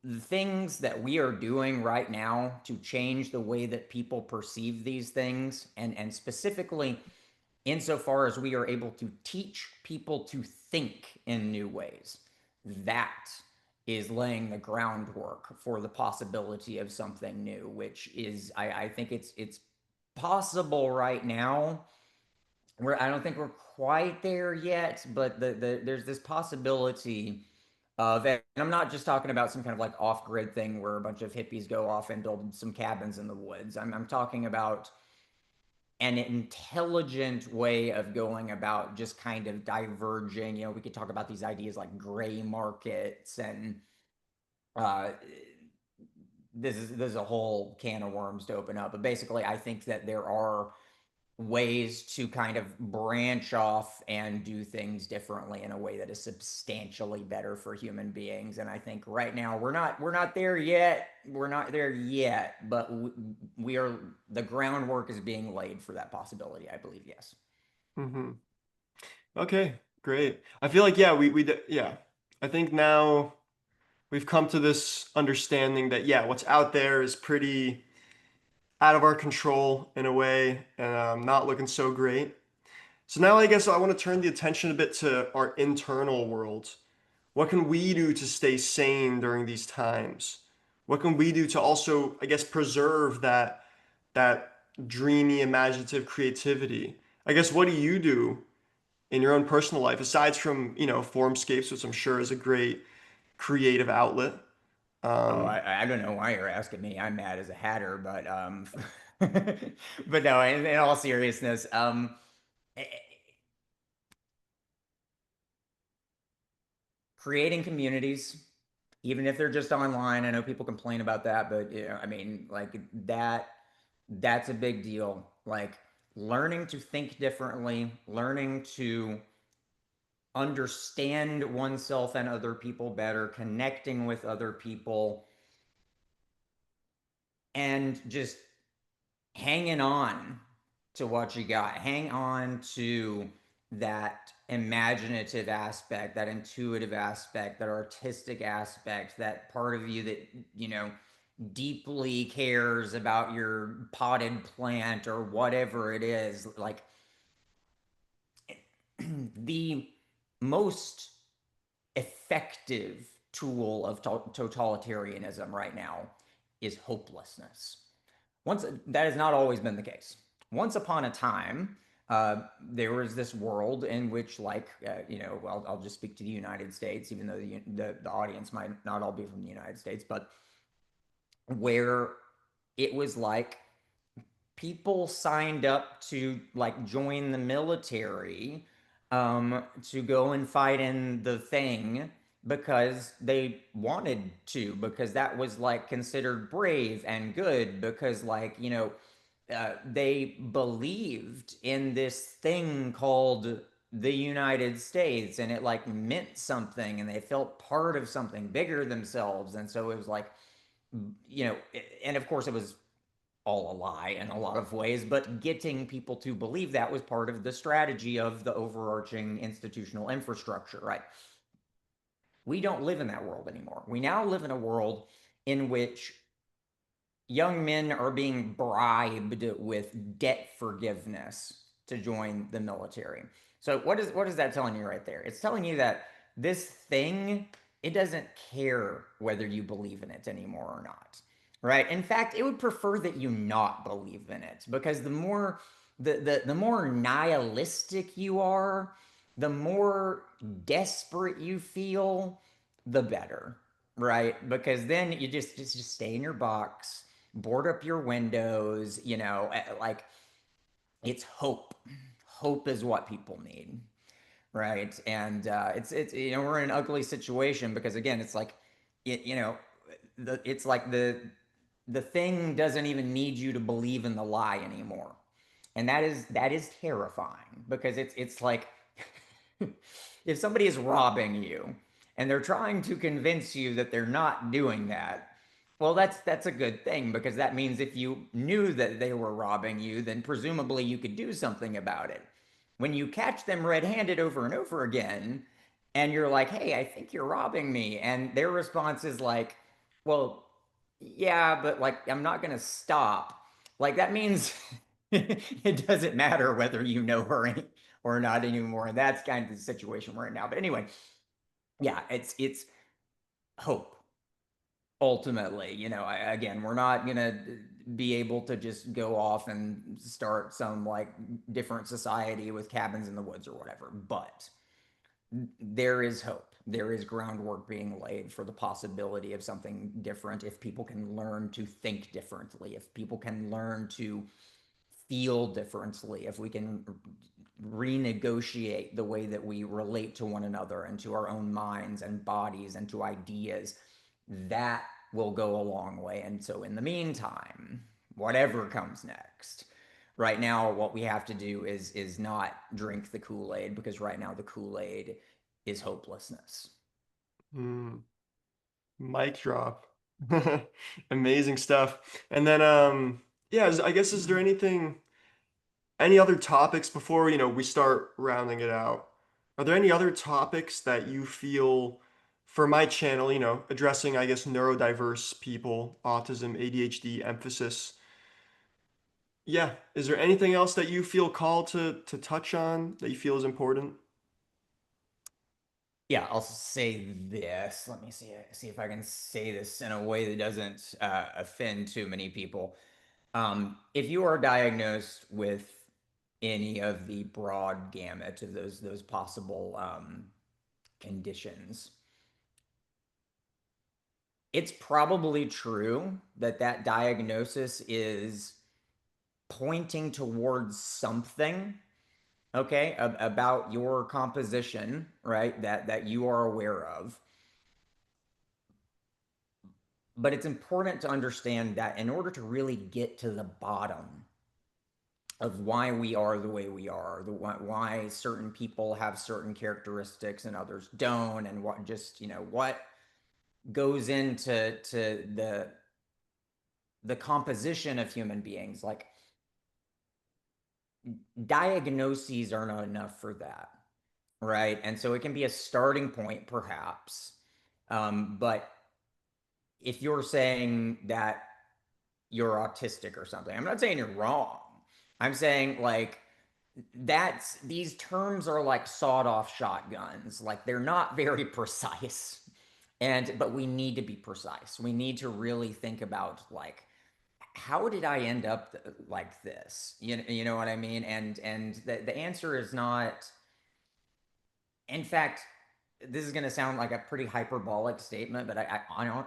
the things that we are doing right now to change the way that people perceive these things, and specifically insofar as we are able to teach people to think in new ways, that is laying the groundwork for the possibility of something new, which is, I think it's possible right now. I don't think we're quite there yet, but there's this possibility of, and I'm not just talking about some kind of like off grid thing where a bunch of hippies go off and build some cabins in the woods. I'm talking about an intelligent way of going about just kind of diverging. We could talk about these ideas like gray markets and uh, this is a whole can of worms to open up. But basically, I think that there are ways to kind of branch off and do things differently in a way that is substantially better for human beings. And I think right now we're not there yet. We're not there yet, but we are. The groundwork is being laid for that possibility, I believe. Yes. Hmm. Okay, great. I feel like, yeah, yeah. I think now we've come to this understanding that, yeah, what's out there is pretty out of our control in a way, and not looking so great. So now I guess I want to turn the attention a bit to our internal world. What can we do to stay sane during these times? What can we do to also, I guess, preserve that dreamy, imaginative creativity? I guess, what do you do in your own personal life aside from, Formscapes, which I'm sure is a great creative outlet? Oh, Um, I don't know why you're asking me. I'm mad as a hatter, but but no. In all seriousness, eh, creating communities, even if they're just online. I know people complain about that, but I mean, like that's a big deal. Like learning to think differently, learning to understand oneself and other people better, connecting with other people, and just hanging on to what you got. Hang on to that imaginative aspect, that intuitive aspect, that artistic aspect, that part of you that, you know, deeply cares about your potted plant or whatever it is. Like the most effective tool of totalitarianism right now is hopelessness. Once that has not always been the case. Once upon a time, there was this world in which, like, well, I'll just speak to the United States, even though the audience might not all be from the United States, but where it was like people signed up to like join the military to go and fight in the thing because they wanted to, because that was like considered brave and good, because like they believed in this thing called the United States, and it like meant something, and they felt part of something bigger themselves. And so it was like, and of course it was all a lie in a lot of ways, but getting people to believe that was part of the strategy of the overarching institutional infrastructure, right? We don't live in that world anymore. We now live in a world in which young men are being bribed with debt forgiveness to join the military. So what is that telling you right there? It's telling you that this thing, it doesn't care whether you believe in it anymore or not. Right? In fact, it would prefer that you not believe in it, because the more nihilistic you are, the more desperate you feel, the better, right? Because then you just stay in your box, board up your windows, like it's hope. Hope is what people need, right? And it's we're in an ugly situation because again, it's like it you know it's like the thing doesn't even need you to believe in the lie anymore, and that is terrifying because it's like if somebody is robbing you and they're trying to convince you that they're not doing that, well, that's a good thing, because that means if you knew that they were robbing you, then presumably you could do something about it. When you catch them red-handed over and over again, and you're like, "Hey, I think you're robbing me," and their response is like, "Well, yeah, but like I'm not gonna stop." Like that means it doesn't matter whether you know her or not anymore, and that's kind of the situation we're in now. But anyway, yeah, it's hope ultimately. Again, we're not gonna be able to just go off and start some like different society with cabins in the woods or whatever. But there is hope. There is groundwork being laid for the possibility of something different if people can learn to think differently, if people can learn to feel differently, if we can renegotiate the way that we relate to one another and to our own minds and bodies and to ideas, that will go a long way. And so, in the meantime, whatever comes next, right now, what we have to do is not drink the Kool-Aid, because right now the Kool-Aid is hopelessness. Mm, mic drop. Amazing stuff. And then, yeah, I guess, is there any other topics before, we start rounding it out? Are there any other topics that you feel for my channel, addressing, I guess, neurodiverse people, autism, ADHD, emphasis? Yeah. Is there anything else that you feel called to touch on that you feel is important? Yeah, I'll say this. Let me see if I can say this in a way that doesn't offend too many people. If you are diagnosed with any of the broad gamut of those possible conditions, it's probably true that that diagnosis is pointing towards something, okay, about your composition, right, that you are aware of. But it's important to understand that in order to really get to the bottom of why we are the way we are, why certain people have certain characteristics and others don't, and what just what goes into the composition of human beings, like diagnoses are not enough for that, right? And so it can be a starting point, perhaps, but if you're saying that you're autistic or something, I'm not saying you're wrong. I'm saying like that's these terms are like sawed-off shotguns. Like they're not very precise. And but we need to be precise. We need to really think about like how did I end up like this? You know what I mean? And the answer is not, in fact, this is going to sound like a pretty hyperbolic statement, but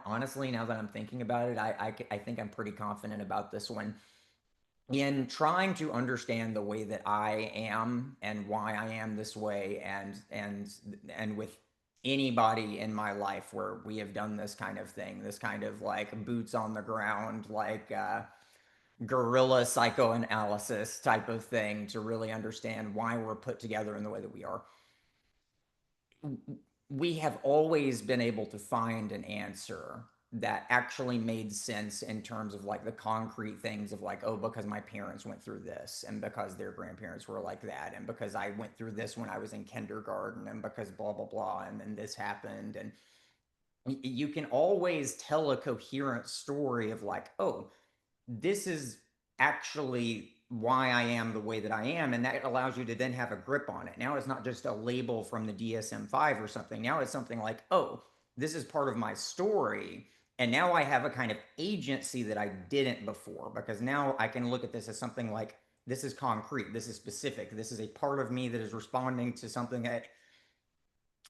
honestly, now that I'm thinking about it, I think I'm pretty confident about this one. In trying to understand the way that I am and why I am this way, and with anybody in my life where we have done this kind of thing, this kind of like boots on the ground, like guerrilla psychoanalysis type of thing, to really understand why we're put together in the way that we are, we have always been able to find an answer that actually made sense in terms of like the concrete things of like, oh, because my parents went through this, and because their grandparents were like that, and because I went through this when I was in kindergarten, and because blah blah blah, and then this happened. And you can always tell a coherent story of like, oh, this is actually why I am the way that I am. And that allows you to then have a grip on it. Now it's not just a label from the DSM-5 or something. Now it's something like, oh, this is part of my story. And now I have a kind of agency that I didn't before, because now I can look at this as something like, this is concrete, this is specific, this is a part of me that is responding to something that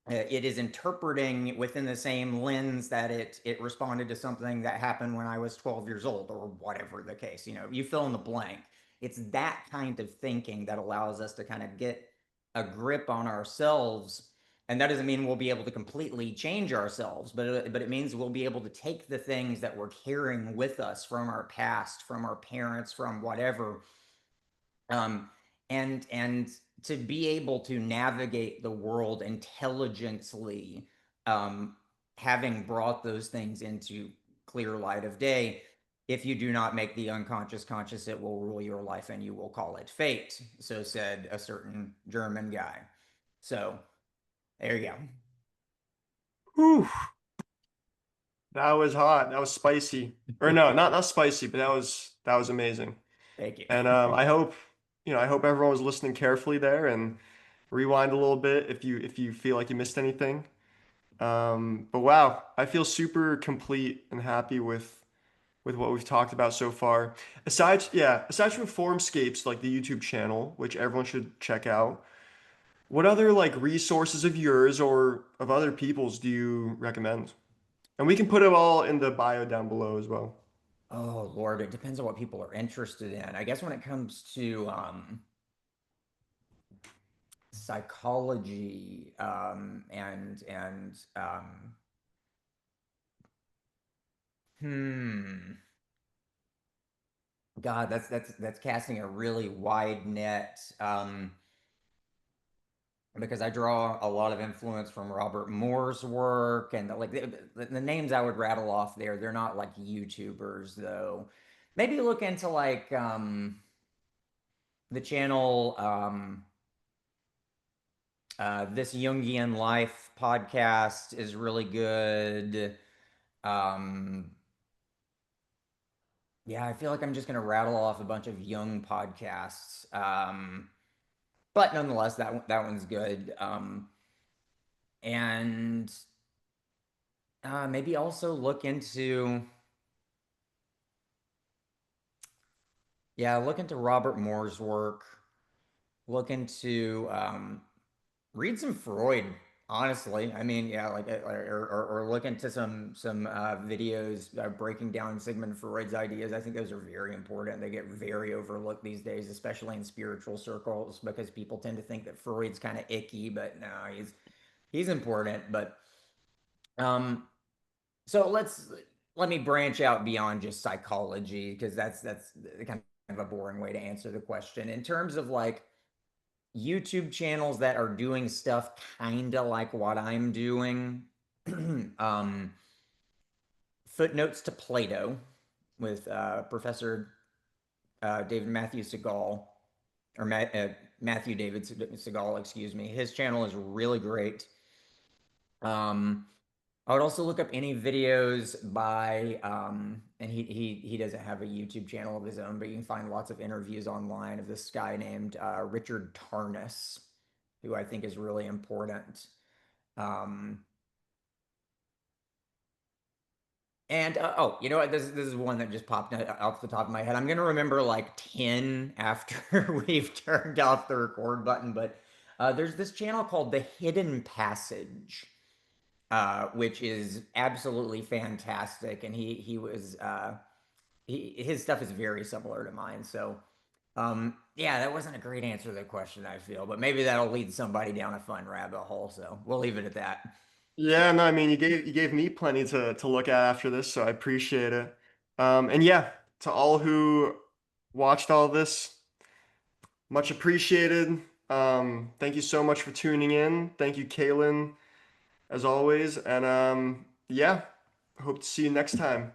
it is interpreting within the same lens that it responded to something that happened when I was 12 years old, or whatever the case. You fill in the blank. It's that kind of thinking that allows us to kind of get a grip on ourselves. And that doesn't mean we'll be able to completely change ourselves, but it means we'll be able to take the things that we're carrying with us from our past, from our parents, from whatever, um, and to be able to navigate the world intelligently, um, having brought those things into clear light of day. If you do not make the unconscious conscious, it will rule your life, and you will call it fate. So said a certain German guy. So there you go. Whew, that was hot. That was spicy. Or no, not spicy, but that was amazing. Thank you. And I hope everyone was listening carefully there and rewind a little bit if you feel like you missed anything. But wow, I feel super complete and happy with with what we've talked about so far. Aside from Formscapes, like the YouTube channel, which everyone should check out, what other like resources of yours or of other people's do you recommend? And we can put it all in the bio down below as well. Oh Lord, it depends on what people are interested in. I guess when it comes to psychology and hmm God, that's casting a really wide net. Because I draw a lot of influence from Robert Moore's work and the names I would rattle off there, they're not like YouTubers though. Maybe look into like the channel This Jungian Life podcast is really good. Um yeah, I feel like I'm just gonna rattle off a bunch of Jung podcasts. But nonetheless, that one's good. And maybe also look into look into Robert Moore's work. Look into read some Freud. Honestly, I mean, yeah, or look into some videos breaking down Sigmund Freud's ideas. I think those are very important. They get very overlooked these days, especially in spiritual circles, because people tend to think that Freud's kind of icky, but no, he's important. But um, so let me branch out beyond just psychology because that's kind of a boring way to answer the question. In terms of like YouTube channels that are doing stuff kind of like what I'm doing, um, Footnotes to Plato with Professor David Matthew Segal or Matthew David Segal, excuse me. His channel is really great. Um, I would also look up any videos by and he doesn't have a YouTube channel of his own, but you can find lots of interviews online of this guy named Richard Tarnas, who I think is really important. Um, and oh, you know what? This is one that just popped off the top of my head. I'm gonna remember like 10 after we've turned off the record button, but there's this channel called The Hidden Passage, which is absolutely fantastic. And his stuff is very similar to mine. So yeah, that wasn't a great answer to the question, I feel, but maybe that'll lead somebody down a fun rabbit hole. So we'll leave it at that. Yeah, no, I mean you gave me plenty to look at after this, so I appreciate it. And yeah, to all who watched all this, much appreciated. Thank you so much for tuning in. Thank you, Kehlan, as always. And yeah, hope to see you next time.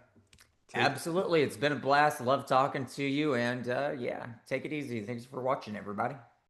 Take Absolutely. It's been a blast. Love talking to you. And yeah, take it easy. Thanks for watching, everybody.